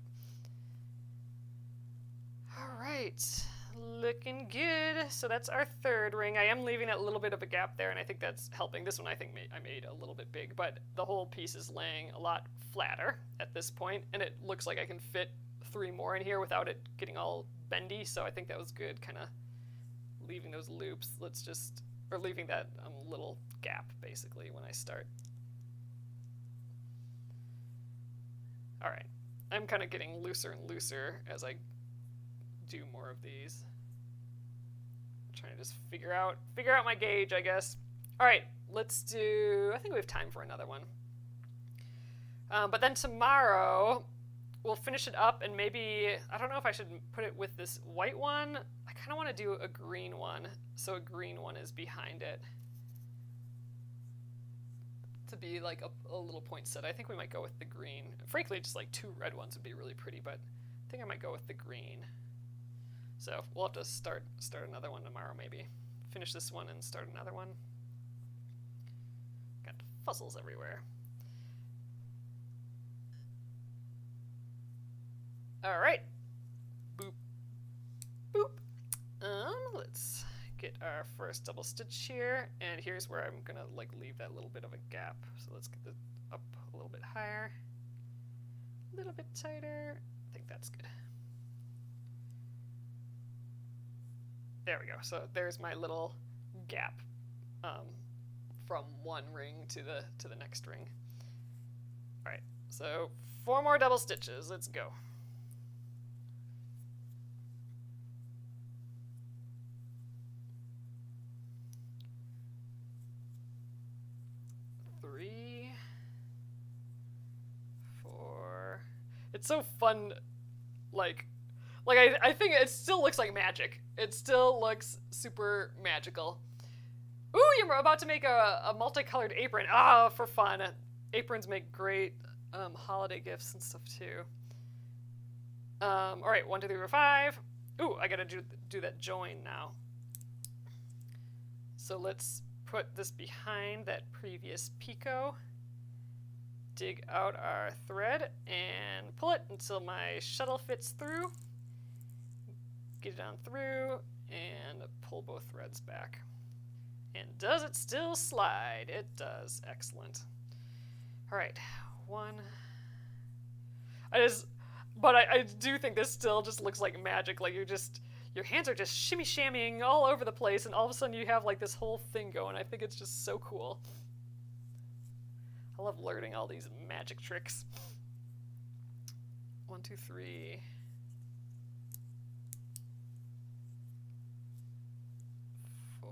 A: All right, looking good. So that's our 3rd ring. I am leaving a little bit of a gap there, and I think that's helping. This one I think I made a little bit big, but the whole piece is laying a lot flatter at this point, and it looks like I can fit 3 more in here without it getting all bendy, so I think that was good, kind of leaving those loops. Or leaving that little gap, basically, when I start. All right, I'm kind of getting looser and looser as I do more of these. I'm trying to just figure out my gauge, I guess. All right, I think we have time for another one. But then tomorrow, we'll finish it up, and maybe, I don't know if I should put it with this white one. I kind of want to do a green one, so a green one is behind it. To be like a little poinsettia. I think we might go with the green. Frankly, just like 2 red ones would be really pretty, but I think I might go with the green. So we'll have to start another one tomorrow, maybe. Finish this one and start another one. Got fuzzles everywhere. All right. get our first double stitch here, and here's where I'm gonna like leave that little bit of a gap. So let's get this up a little bit higher, a little bit tighter. I think that's good. There we go. So there's my little gap from one ring to the next ring. All right, so 4 more double stitches. Let's go. Three, 4. It's so fun, like I think it still looks like magic. It still looks super magical. Ooh, you're about to make a multicolored apron. Ah, for fun. Aprons make great holiday gifts and stuff too. All right, 1, 2, 3, 4, 5. Ooh, I gotta do that join now. So let's put this behind that previous picot. Dig out our thread and pull it until my shuttle fits through. Get it on through and pull both threads back. And does it still slide? It does. Excellent. All right, 1. I do think this still just looks like magic. Like your hands are just shimmy shammying all over the place, and all of a sudden you have like this whole thing going. I think it's just so cool. I love learning all these magic tricks. 1, 2, 3. 4.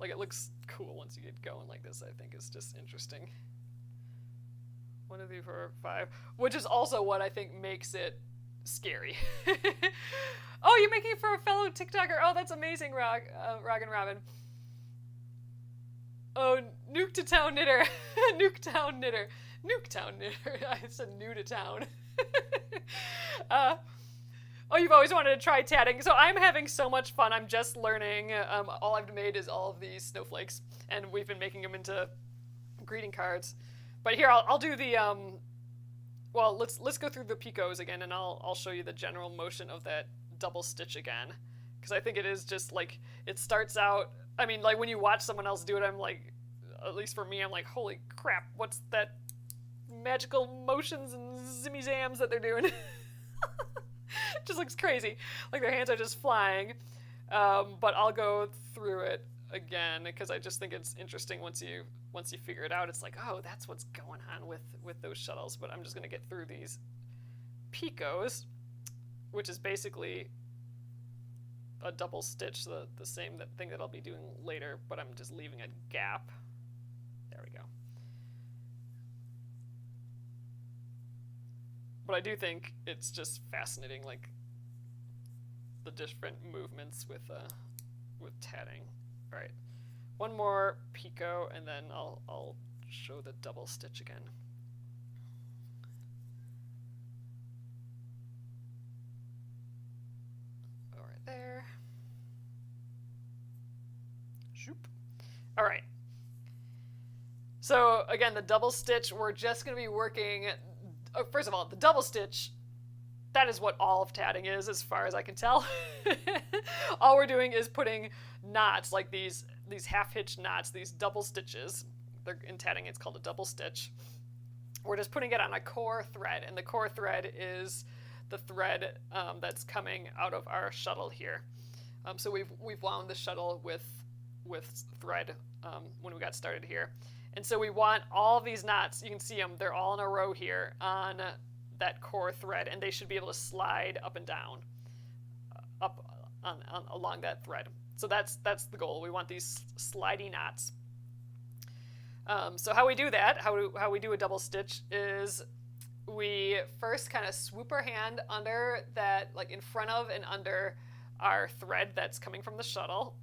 A: Like, it looks cool once you get going like this. I think it's just interesting. 1, 2, 3, 4, 5, which is also what I think makes it scary. Oh, you're making it for a fellow TikToker. Oh, that's amazing, Rog and Robin. Oh, Nuke to Town Knitter. Nuketown Knitter. Nuketown Knitter. I said new to town. Oh, you've always wanted to try tatting. So I'm having so much fun. I'm just learning. All I've made is all of these snowflakes, and we've been making them into greeting cards. But here, I'll do the, well, let's go through the picots again, and I'll show you the general motion of that double stitch again. Because I think it is just, like, it starts out, I mean, like, when you watch someone else do it, I'm like, at least for me, I'm like, holy crap, what's that magical motions and zimmy zams that they're doing? It just looks crazy. Like, their hands are just flying. But I'll go through it again, because I just think it's interesting once you figure it out. It's like, oh, that's what's going on with those shuttles. But I'm just going to get through these picots, which is basically a double stitch, the same thing that I'll be doing later, but I'm just leaving a gap. There we go. But I do think it's just fascinating, like, the different movements with tatting. All right, 1 more picot, and then I'll show the double stitch again. All right, there. Shoop. All right. So again, the double stitch, we're just going to be working. First of all, the double stitch, that is what all of tatting is, as far as I can tell. All we're doing is putting knots, like these half-hitch knots, these double stitches. In tatting, it's called a double stitch. We're just putting it on a core thread, and the core thread is the thread that's coming out of our shuttle here. So we've wound the shuttle with thread when we got started here. And so we want all of these knots, you can see them, they're all in a row here on that core thread, and they should be able to slide up and down, along that thread. So that's the goal. We want these slidey knots. So how we do that, how we do a double stitch, is we first kind of swoop our hand under that, like in front of and under our thread that's coming from the shuttle.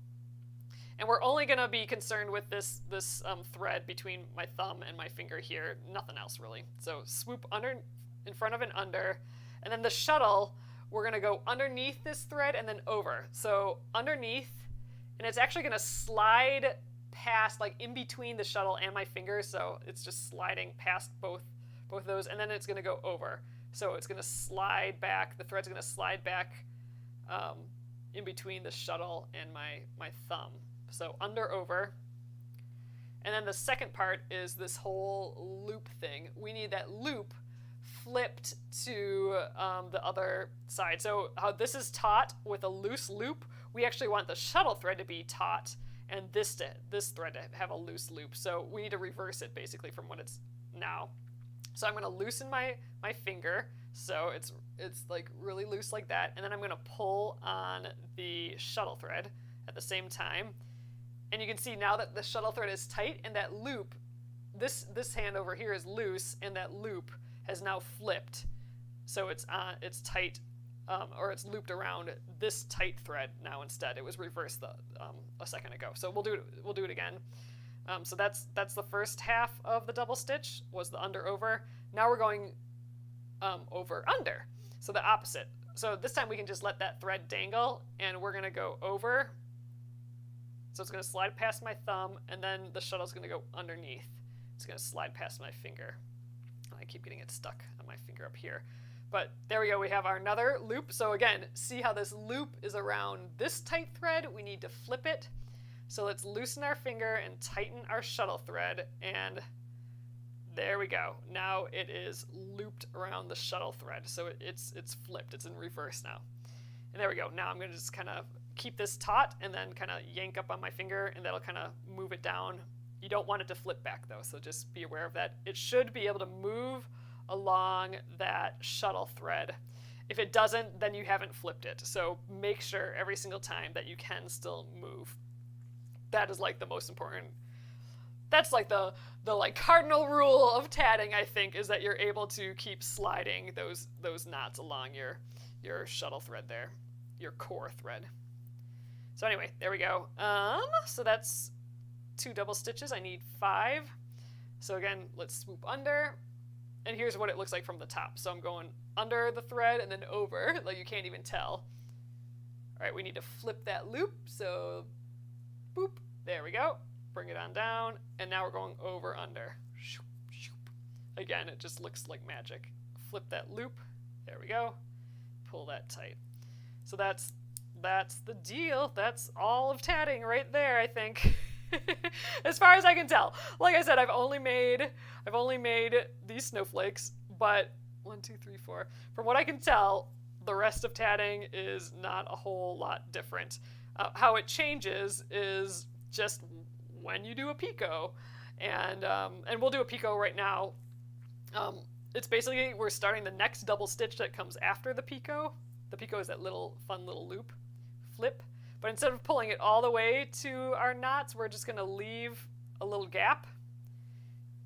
A: And we're only going to be concerned with this thread between my thumb and my finger here, nothing else really. So swoop under, in front of and under, and then the shuttle, we're going to go underneath this thread and then over. So underneath, and it's actually going to slide past, like in between the shuttle and my finger, so it's just sliding past both of those, and then it's going to go over. So it's going to slide back, the thread's going to slide back in between the shuttle and my thumb. So under, over. And then the second part is this whole loop thing. We need that loop flipped to the other side. So how this is taut with a loose loop, we actually want the shuttle thread to be taut and this thread to have a loose loop. So we need to reverse it basically from what it's now. So I'm going to loosen my finger so it's like really loose like that, and then I'm going to pull on the shuttle thread at the same time. And you can see now that the shuttle thread is tight and that loop, this hand over here is loose and that loop has now flipped. So it's tight, or it's looped around this tight thread now instead. It was reversed a second ago. So we'll do it again. So that's the first half of the double stitch, was the under, over. Now we're going over, under. So the opposite. So this time we can just let that thread dangle, and we're gonna go over. So it's going to slide past my thumb, and then the shuttle's going to go underneath. It's going to slide past my finger. I keep getting it stuck on my finger up here. But there we go, we have our another loop. So again, see how this loop is around this tight thread? We need to flip it. So let's loosen our finger and tighten our shuttle thread, and there we go. Now it is looped around the shuttle thread. So it's flipped, it's in reverse now. And there we go. Now I'm going to just kind of keep this taut and then kind of yank up on my finger, and that'll kind of move it down. You don't want it to flip back though, so just be aware of that. It should be able to move along that shuttle thread. If it doesn't, then you haven't flipped it. So make sure every single time that you can still move. That is like the most important. That's like the like cardinal rule of tatting, I think, is that you're able to keep sliding those knots along your shuttle thread there, your core thread. So anyway, there we go. So that's 2 double stitches. I need 5. So again, let's swoop under. And here's what it looks like from the top. So I'm going under the thread and then over, like you can't even tell. All right, we need to flip that loop. So boop, there we go. Bring it on down. And now we're going over, under. Shoop, shoop. Again, it just looks like magic. Flip that loop. There we go. Pull that tight. So that's the deal. That's all of tatting right there, I think. As far as I can tell. Like I said, I've only made these snowflakes, but 1, 2, 3, 4. From what I can tell, the rest of tatting is not a whole lot different. How it changes is just when you do a picot, and we'll do a picot right now. It's basically, we're starting the next double stitch that comes after the picot. The picot is that fun little loop, flip. But instead of pulling it all the way to our knots, we're just going to leave a little gap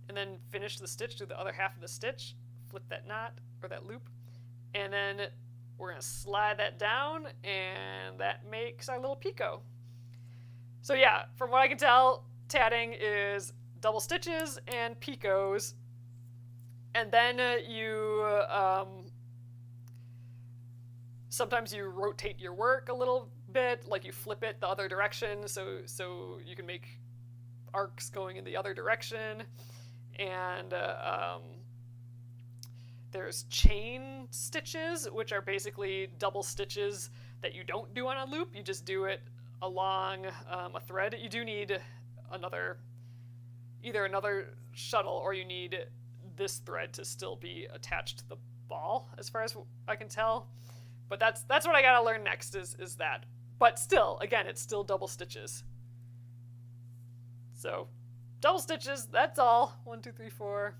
A: and then finish the stitch to the other half of the stitch, flip that knot or that loop, and then we're going to slide that down, and that makes our little picot. So yeah, from what I can tell, tatting is double stitches and picots, and then sometimes you rotate your work a little bit, like you flip it the other direction, so you can make arcs going in the other direction. And there's chain stitches, which are basically double stitches that you don't do on a loop. You just do it along a thread. You do need either another shuttle, or you need this thread to still be attached to the ball, as far as I can tell. But that's what I gotta learn next, is that. But still, again, it's still double stitches. So, double stitches, that's all. 1, 2, 3, 4.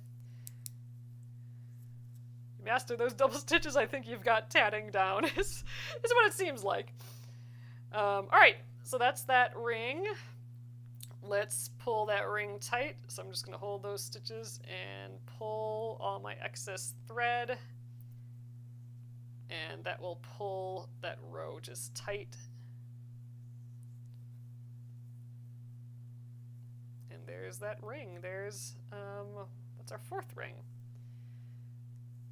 A: You master those double stitches, I think you've got tatting down, is what it seems like. Alright, so that's that ring. Let's pull that ring tight. So I'm just going to hold those stitches and pull all my excess thread. And that will pull that row just tight. And there's that ring. There's, that's our 4th ring.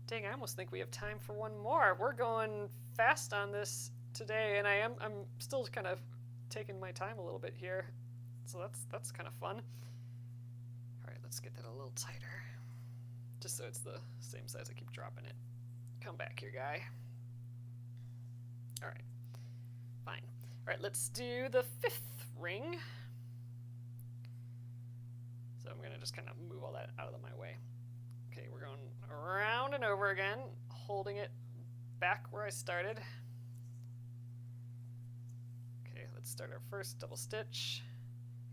A: Dang, I almost think we have time for one more. We're going fast on this today, and I'm still kind of taking my time a little bit here. So that's kind of fun. All right, let's get that a little tighter, just so it's the same size. I keep dropping it. Come back here, guy. All right, fine. All right, let's do the 5th ring. So I'm going to just kind of move all that out of my way. Okay, we're going around and over again, holding it back where I started. Okay, let's start our first double stitch.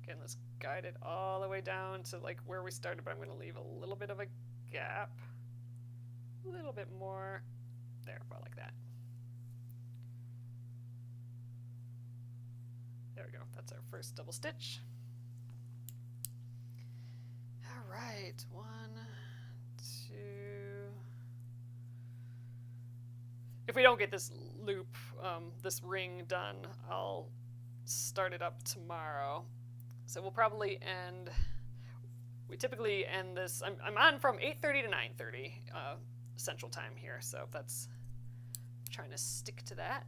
A: Again, let's guide it all the way down to like where we started, but I'm going to leave a little bit of a gap. A little bit more. There, about like that. There we go. That's our first double stitch. All right, 1, 2. If we don't get this loop, this ring done, I'll start it up tomorrow. So we'll probably end. We typically end this. I'm on from 8:30 to 9:30 Central Time here, so that's trying to stick to that.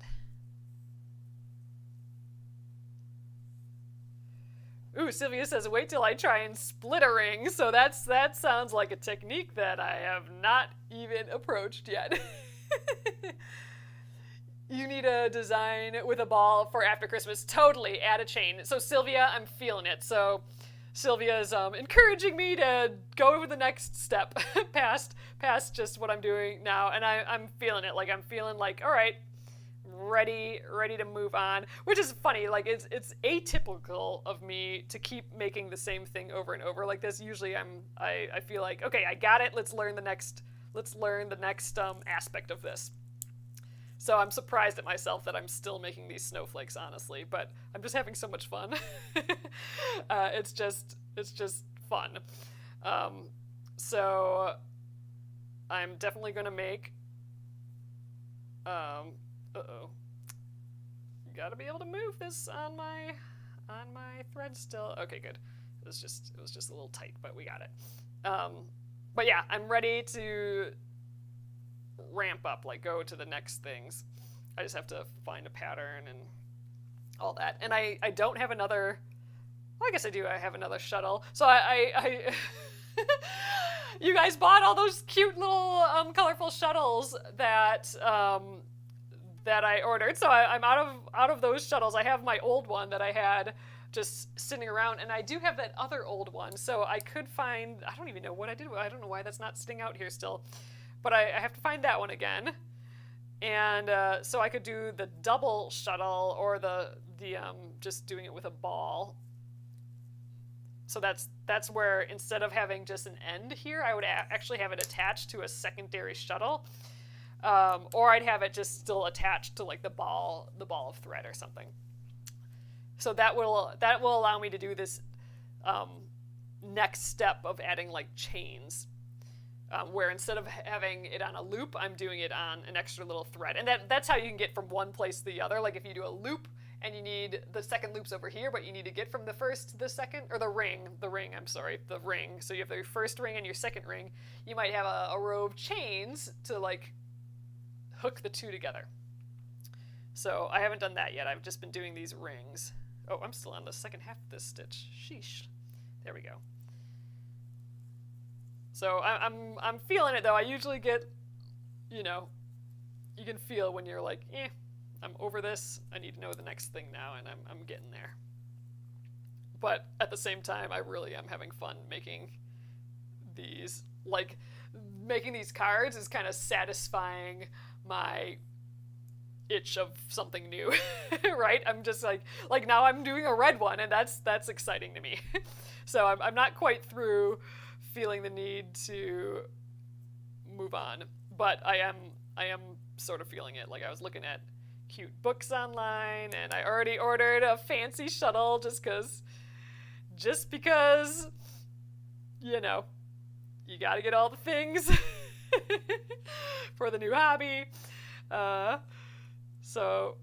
A: Ooh, Sylvia says, wait till I try and split a ring. So that sounds like a technique that I have not even approached yet. You need a design with a ball for after Christmas. Totally, add a chain. So Sylvia, I'm feeling it. So Sylvia's encouraging me to go over the next step past just what I'm doing now. And I'm feeling it. Like I'm feeling like, all right, ready to move on, which is funny. Like it's atypical of me to keep making the same thing over and over like this. Usually I feel like, okay, I got it. Let's learn the next aspect of this. So I'm surprised at myself that I'm still making these snowflakes, honestly, but I'm just having so much fun. It's just fun. So I'm definitely going to make, gotta be able to move this on my thread still. Okay, good. It was just a little tight, but we got it. But yeah, I'm ready to ramp up, like go to the next things. I just have to find a pattern and all that. And I don't have another, well, I guess I do. I have another shuttle. So I you guys bought all those cute little colorful shuttles that I ordered. So I'm out of those shuttles. I have my old one that I had just sitting around, and I do have that other old one. So I could find, I don't even know what I did. I don't know why that's not sitting out here still. But I have to find that one again. And so I could do the double shuttle or the just doing it with a ball. So that's where instead of having just an end here, I would actually have it attached to a secondary shuttle. Or I'd have it just still attached to like the ball of thread or something. So that will allow me to do this next step of adding like chains. Where instead of having it on a loop, I'm doing it on an extra little thread. And that's how you can get from one place to the other. Like if you do a loop and you need the second loops over here, but you need to get from the first to the second, or the ring. So you have your first ring and your second ring. You might have a row of chains to like hook the two together. So I haven't done that yet. I've just been doing these rings. Oh, I'm still on the second half of this stitch. Sheesh. There we go. So I'm feeling it though. I usually get, you can feel when you're like, I'm over this. I need to know the next thing now, and I'm getting there. But at the same time, I really am having fun making these. Like, making these cards is kind of satisfying my itch of something new, right? I'm just like now I'm doing a red one, and that's exciting to me. So I'm not quite through feeling the need to move on, but I am sort of feeling it. Like I was looking at cute books online, and I already ordered a fancy shuttle just because you gotta get all the things for the new hobby. So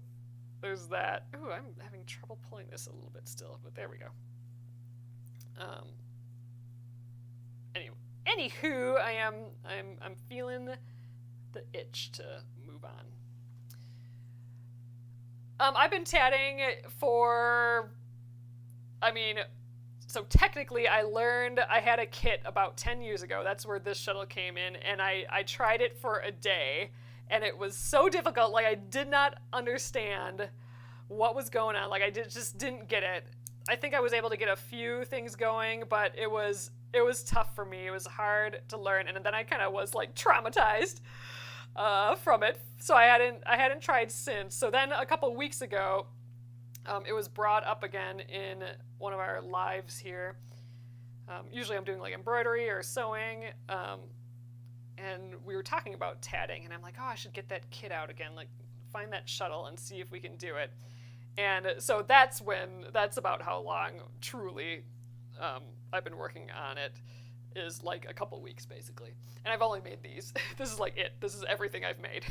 A: there's that. Ooh, I'm having trouble pulling this a little bit still, but there we go. Anywho, I'm feeling the itch to move on. I've been tatting for, so technically I had a kit about 10 years ago. That's where this shuttle came in, and I tried it for a day, and it was so difficult. Like I did not understand what was going on. Like, just didn't get it. I think I was able to get a few things going, but it was tough for me. It was hard to learn, and then I kind of was like traumatized from it. So I hadn't tried since. So then a couple weeks ago, it was brought up again in one of our lives here. Usually I'm doing like embroidery or sewing, and we were talking about tatting, and I'm like, oh, I should get that kit out again, like find that shuttle and see if we can do it. And so that's about how long truly I've been working on it, is like a couple weeks basically. And I've only made these. This is like it. This is everything I've made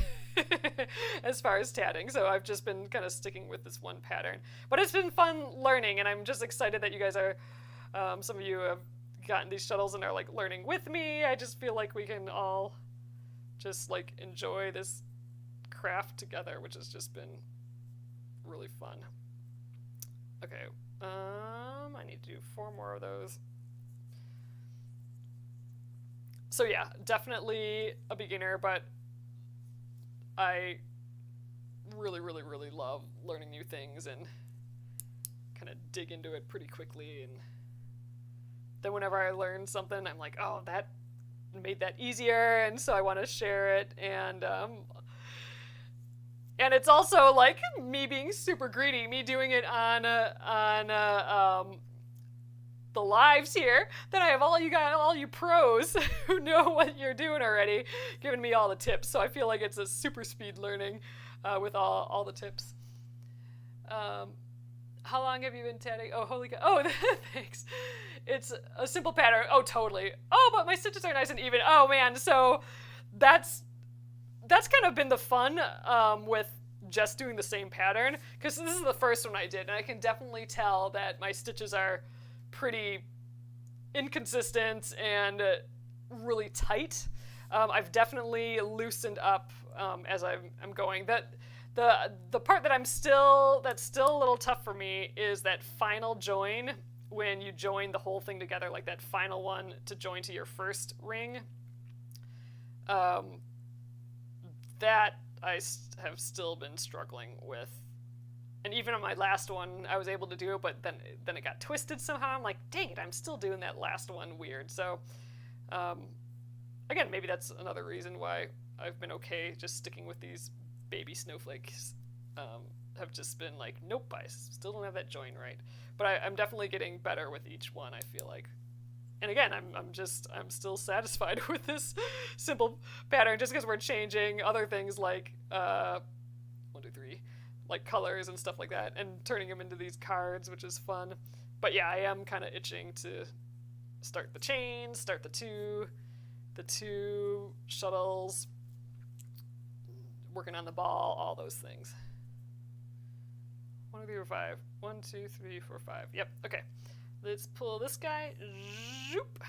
A: as far as tatting. So I've just been kind of sticking with this one pattern. But it's been fun learning, and I'm just excited that you guys are, some of you have gotten these shuttles and are like learning with me. I just feel like we can all just like enjoy this craft together, which has just been really fun. Okay, I need to do 4 more of those. So yeah, definitely a beginner, but I really, really, really love learning new things and kind of dig into it pretty quickly. And then whenever I learn something, I'm like, oh, that made that easier, and so I want to share it. And it's also like me being super greedy, me doing it on the lives here. Then I have all you pros who know what you're doing already, giving me all the tips. So I feel like it's a super speed learning with all the tips. How long have you been tatting? Oh, holy God. Oh, thanks. It's a simple pattern. Oh, totally. Oh, but my stitches are nice and even. Oh, man. So that's kind of been the fun with just doing the same pattern, because this is the first one I did, and I can definitely tell that my stitches are pretty inconsistent and really tight. I've definitely loosened up as I'm going. That the part that's still a little tough for me is that final join, when you join the whole thing together, like that final one to join to your first ring. That I have still been struggling with. And even on my last one, I was able to do it, but then it got twisted somehow. I'm like, dang it, I'm still doing that last one weird. So, again, maybe that's another reason why I've been okay just sticking with these baby snowflakes. Have just been like, nope, I still don't have that join right. But I'm definitely getting better with each one, I feel like. And again, I'm still satisfied with this simple pattern, just because we're changing other things like 1, 2, 3, like colors and stuff like that, and turning them into these cards, which is fun. But yeah, I am kind of itching to start the chain, start the two shuttles, working on the ball, all those things. 1, 2, 3, 4, 5. 1, 2, 3, 4, 5. Yep. Okay. Let's pull this guy. Zoop.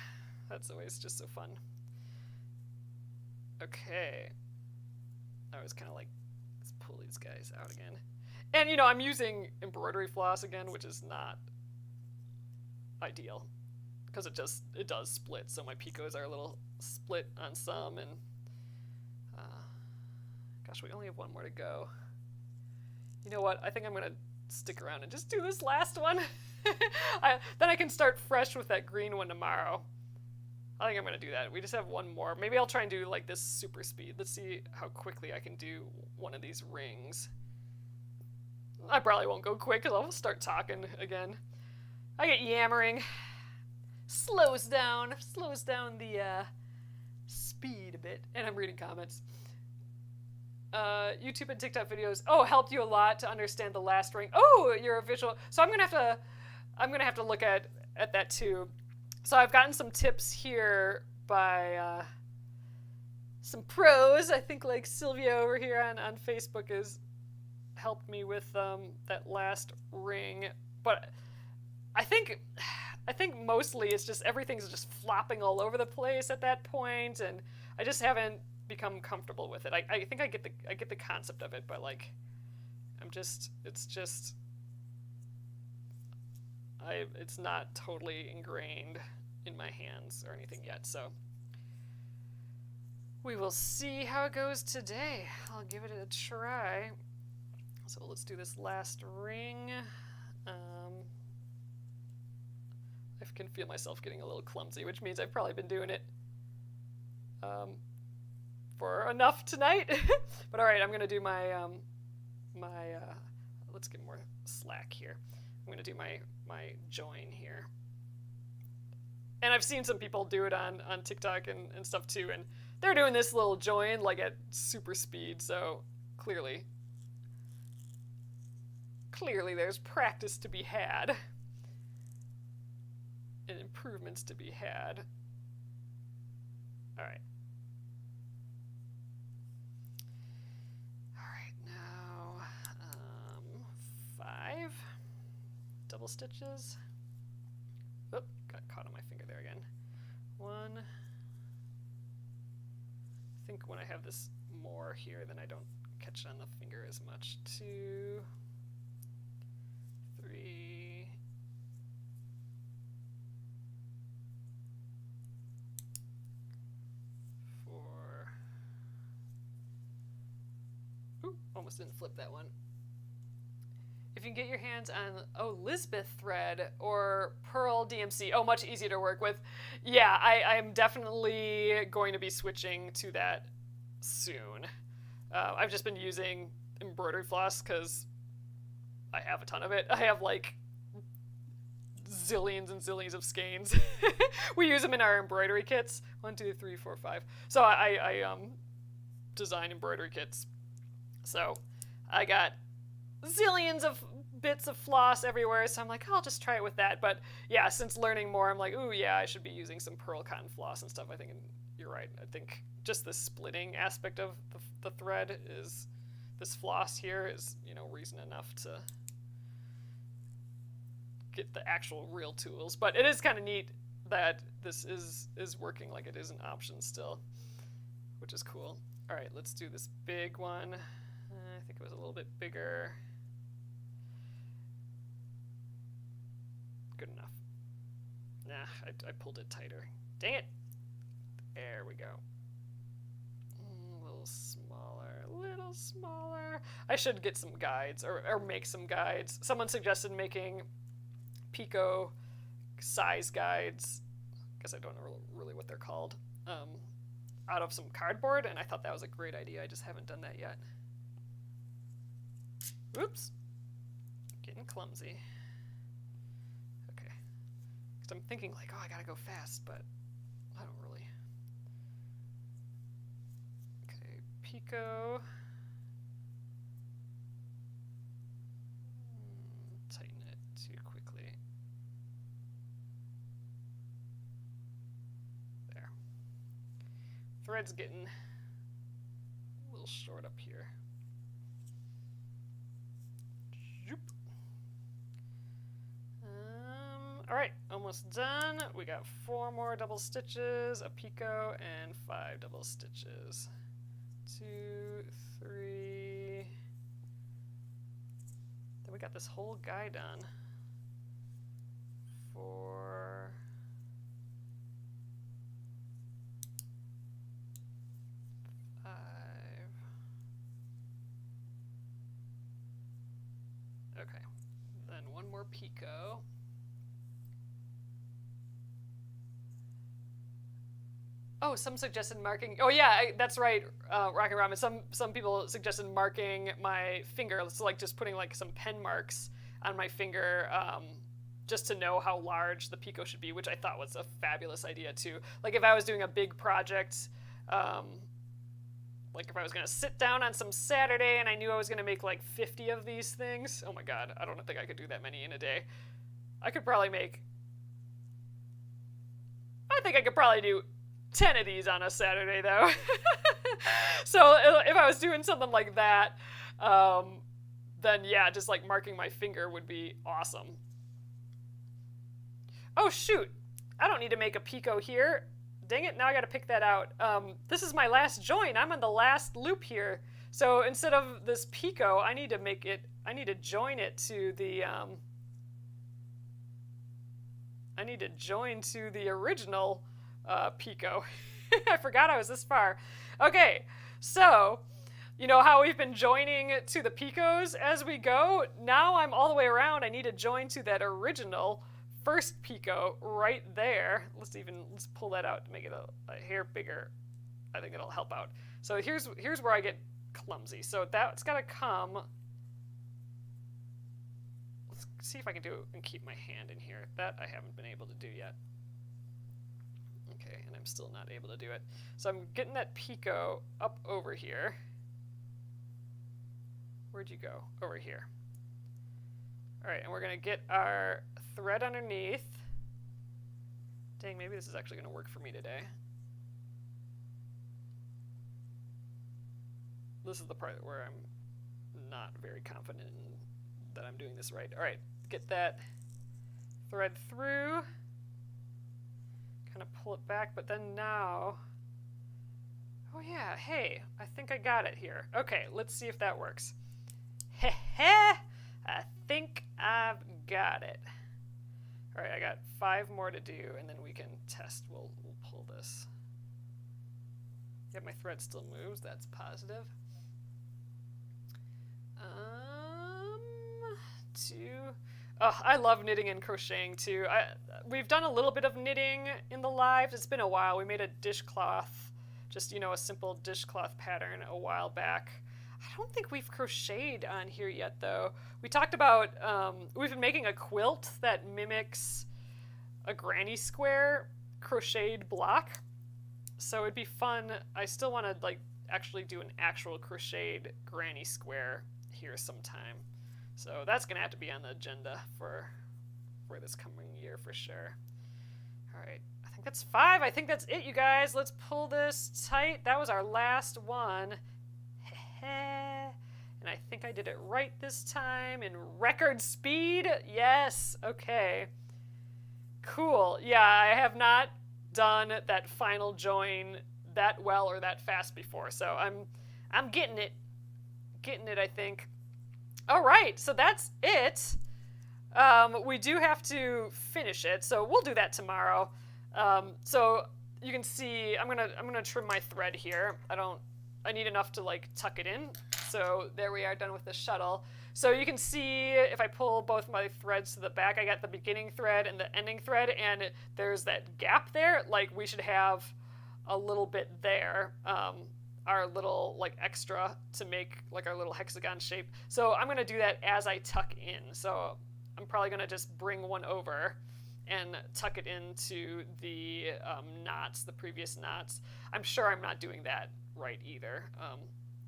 A: That's always just so fun. Okay. I was kind of like, let's pull these guys out again. And, I'm using embroidery floss again, which is not ideal, because it does split. So my picots are a little split on some, and gosh, we only have 1 more to go. You know what? I think I'm going to stick around and just do this last one. Then I can start fresh with that green one tomorrow. I think I'm going to do that. We just have 1 more. Maybe I'll try and do like this super speed. Let's see how quickly I can do one of these rings. I probably won't go quick because I'll start talking again. I get yammering. Slows down the speed a bit. And I'm reading comments. YouTube and TikTok videos. Oh, helped you a lot to understand the last ring. Oh, you're a visual. So I'm gonna have to look at that too. So I've gotten some tips here by some pros. I think like Sylvia over here on Facebook has helped me with that last ring. But I think mostly it's just everything's just flopping all over the place at that point, and I just haven't become comfortable with it. I think I get the concept of it, but like it's not totally ingrained in my hands or anything yet. So we will see how it goes today. I'll give it a try. So So let's do this last ring. I can feel myself getting a little clumsy, which means I've probably been doing it for enough tonight. But all right, I'm gonna do my let's get more slack here. I'm gonna do my join here. And I've seen some people do it on TikTok and stuff too, and they're doing this little join like at super speed, so clearly there's practice to be had and improvements to be had. All right. All right, now 5 double stitches. Oop, got caught on my finger there again. 1. I think when I have this more here, then I don't catch it on the finger as much. 2, 3, 4. Ooh, almost didn't flip that one. If you can get your hands on, Lisbeth thread or Pearl DMC, much easier to work with. Yeah, I'm definitely going to be switching to that soon. I've just been using embroidery floss because I have a ton of it. I have like zillions and zillions of skeins. We use them in our embroidery kits. 1, 2, 3, 4, 5. So I design embroidery kits. So I got zillions of bits of floss everywhere, so I'm like, I'll just try it with that. But yeah, since learning more, I'm like, ooh, yeah, I should be using some pearl cotton floss and stuff. I think you're right. I think just the splitting aspect of the thread is, this floss here is, reason enough to get the actual real tools. But it is kind of neat that this is working like it is an option still, which is cool. All right, let's do this big one. I think it was a little bit bigger. Good enough. Nah, I pulled it tighter. Dang it. There we go. A little smaller. I should get some guides or make some guides. Someone suggested making picot size guides. I guess I don't know really what they're called. Out of some cardboard, and I thought that was a great idea. I just haven't done that yet. Oops. Getting clumsy. Okay. Because I'm thinking like, I gotta go fast, but I don't really. Okay, picot. Tighten it too quickly. There. Thread's getting a little short up here. All right, almost done. We got 4 more double stitches, a picot, and 5 double stitches. 2, 3. Then we got this whole guy done. 4. 5. Okay, then 1 more picot. Oh, some suggested marking. Oh yeah, that's right, Rocket Ramen. Some people suggested marking my finger. So like just putting like some pen marks on my finger, just to know how large the picot should be, which I thought was a fabulous idea too. Like if I was doing a big project, like if I was gonna sit down on some Saturday and I knew I was gonna make like 50 of these things. Oh my God, I don't think I could do that many in a day. I think I could probably do 10 of these on a Saturday though. So if I was doing something like that, then yeah, just like marking my finger would be awesome. Oh shoot, I don't need to make a picot here. Dang it, now I gotta pick that out. This is my last join. I'm on the last loop here. So instead of this picot, I need to join it to the, I need to join to the original picot. I forgot I was this far. Okay, so You know how we've been joining to the picots as we go? Now I'm all the way around. I need to join to that original first picot right there. Let's pull that out to make it a hair bigger. I think it'll help out. So here's where I get clumsy. So that's got to come. Let's see if I can do it and keep my hand in here. That I haven't been able to do yet. Okay, and I'm still not able to do it. So I'm getting that picot up over here. Where'd you go? Over here. All right, and we're gonna get our thread underneath. Dang, maybe this is actually gonna work for me today. This is the part where I'm not very confident that I'm doing this right. All right, get that thread through. Kind of pull it back, but then now, oh yeah, hey, I think I got it here. Okay, let's see if that works. Heh heh, I think I've got it. All right, I got 5 more to do, and then we can test. We'll pull this. Yep, my thread still moves. That's positive. 2. Oh, I love knitting and crocheting too. We've done a little bit of knitting in the lives. It's been a while. We made a dishcloth, just, you know, a simple dishcloth pattern a while back. I don't think we've crocheted on here yet, though. We talked about, we've been making a quilt that mimics a granny square crocheted block. So it'd be fun. I still want to, like, actually do an actual crocheted granny square here sometime. So that's going to have to be on the agenda for this coming year for sure. All right, I think that's 5. I think that's it, you guys. Let's pull this tight. That was our last one. And I think I did it right this time in record speed. Yes, okay. Cool. Yeah, I have not done that final join that well or that fast before, so I'm getting it. I think. All right, so that's it. We do have to finish it, so we'll do that tomorrow. So you can see I'm gonna trim my thread here. I need enough to like tuck it in. So there we are, done with the shuttle. So you can see if I pull both my threads to the back, I got the beginning thread and the ending thread, and there's that gap there. Like we should have a little bit there. Our little like extra to make like our little hexagon shape. So I'm gonna do that as I tuck in. So I'm probably gonna just bring one over and tuck it into the knots, the previous knots. I'm sure I'm not doing that right either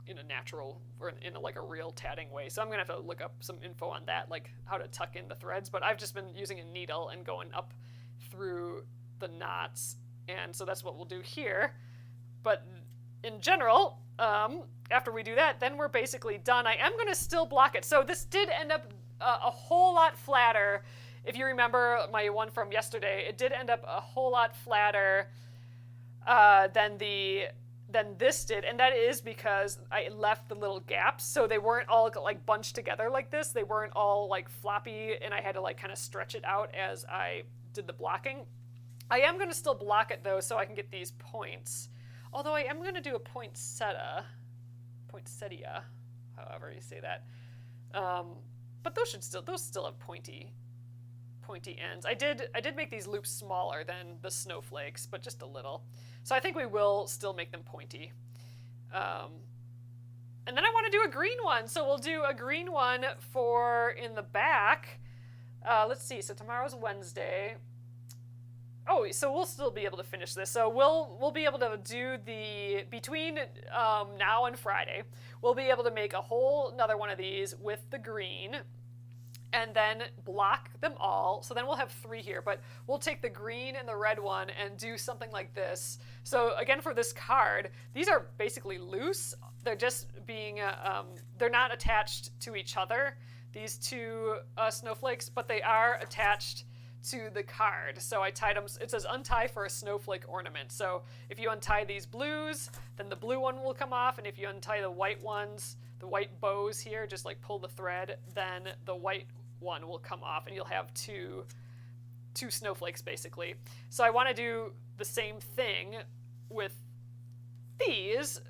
A: in a natural or in like a real tatting way. So I'm gonna have to look up some info on that, like how to tuck in the threads. But I've just been using a needle and going up through the knots, and so that's what we'll do here. But in general, after we do that, then we're basically done. I am going to still block it. So this did end up a whole lot flatter. If you remember my one from yesterday, it did end up a whole lot flatter than this did. And that is because I left the little gaps. So they weren't all like bunched together like this. They weren't all like floppy, and I had to like kind of stretch it out as I did the blocking. I am going to still block it though, so I can get these points. Although I am going to do a poinsettia, however you say that. But those still have pointy ends. I did make these loops smaller than the snowflakes, but just a little. So I think we will still make them pointy. And then I want to do a green one, so we'll do a green one for in the back. Let's see. So tomorrow's Wednesday. Oh, so we'll still be able to finish this. So we'll be able to do the, between now and Friday, we'll be able to make a whole another one of these with the green and then block them all. So then we'll have 3 here, but we'll take the green and the red one and do something like this. So again, for this card, these are basically loose. They're just being, they're not attached to each other, these 2 snowflakes, but they are attached to the card. So I tied them, it says untie for a snowflake ornament. So if you untie these blues, then the blue one will come off, and if you untie the white ones, the white bows here, just like pull the thread, then the white one will come off, and you'll have two snowflakes basically. So I want to do the same thing with these.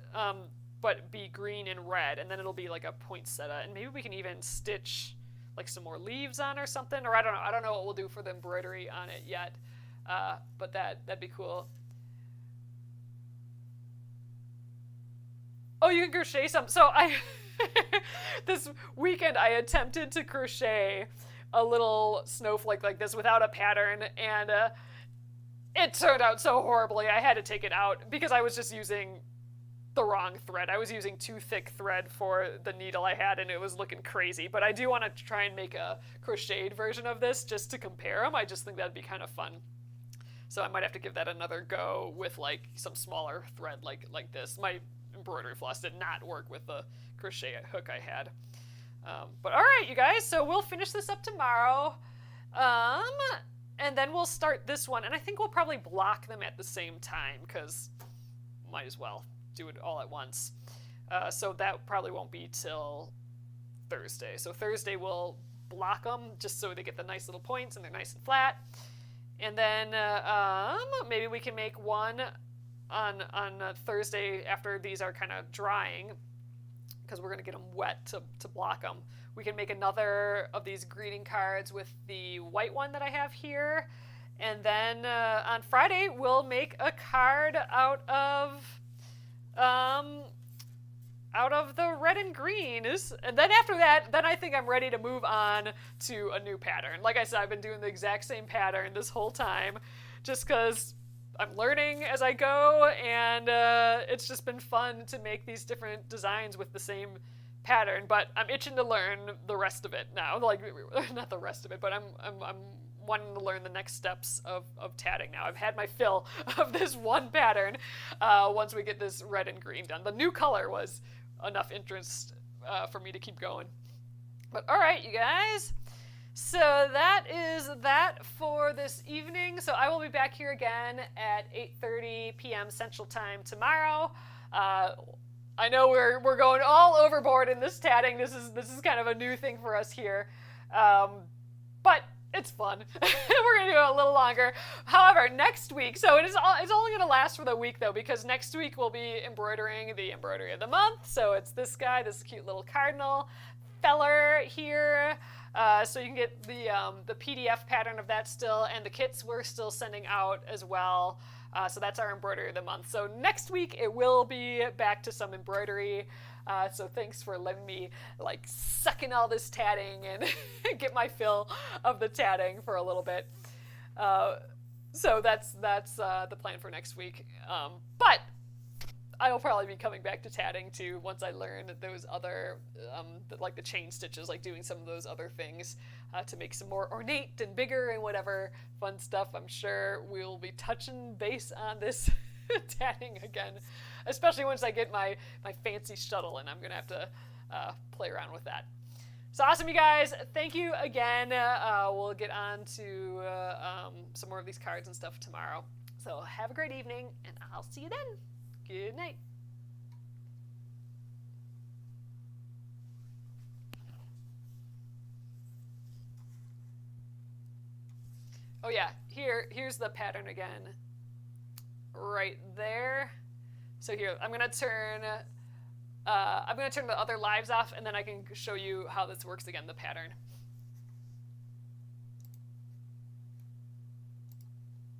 A: but be green and red, and then it'll be like a poinsettia, and maybe we can even stitch like some more leaves on or something, or I don't know what we'll do for the embroidery on it yet, but that'd be cool. Oh, you can crochet some. So I this weekend I attempted to crochet a little snowflake like this without a pattern, and it turned out so horribly. I had to take it out because I was just using the wrong thread. I was using too thick thread for the needle I had, and it was looking crazy. But I do want to try and make a crocheted version of this just to compare them. I just think that'd be kind of fun. So I might have to give that another go with like some smaller thread like this. My embroidery floss did not work with the crochet hook I had. But all right, you guys, so we'll finish this up tomorrow. And then we'll start this one, and I think we'll probably block them at the same time because might as well do it all at once. So that probably won't be till Thursday. So Thursday we'll block them just so they get the nice little points and they're nice and flat. And then maybe we can make one on Thursday after these are kind of drying, because we're going to get them wet to block them. We can make another of these greeting cards with the white one that I have here. And then on Friday, we'll make a card out of the red and green. And then after that, then I think I'm ready to move on to a new pattern. Like I said, I've been doing the exact same pattern this whole time just because I'm learning as I go, and it's just been fun to make these different designs with the same pattern, but I'm itching to learn the rest of it now. Like, not the rest of it, but I'm wanting to learn the next steps of tatting now. I've had my fill of this one pattern once we get this red and green done. The new color was enough interest for me to keep going. But all right, you guys. So that is that for this evening. So I will be back here again at 8:30 p.m. Central Time tomorrow. I know we're going all overboard in this tatting. This is kind of a new thing for us here, but it's fun. We're gonna do it a little longer. However, next week, so it's only gonna last for the week though, because next week we'll be embroidering the embroidery of the month. So it's this guy, this cute little cardinal feller here. So you can get the PDF pattern of that still, and the kits we're still sending out as well. So that's our embroidery of the month. So next week it will be back to some embroidery. So thanks for letting me like suck in all this tatting and get my fill of the tatting for a little bit. So that's the plan for next week. But I will probably be coming back to tatting too once I learn those other, like the chain stitches, like doing some of those other things to make some more ornate and bigger and whatever fun stuff. I'm sure we'll be touching base on this tatting again, especially once I get my fancy shuttle, and I'm going to have to play around with that. So awesome, you guys. Thank you again. We'll get on to some more of these cards and stuff tomorrow. So have a great evening, and I'll see you then. Good night. Oh yeah, here's the pattern again. Right there. So here, I'm gonna turn the other lives off, and then I can show you how this works again, the pattern.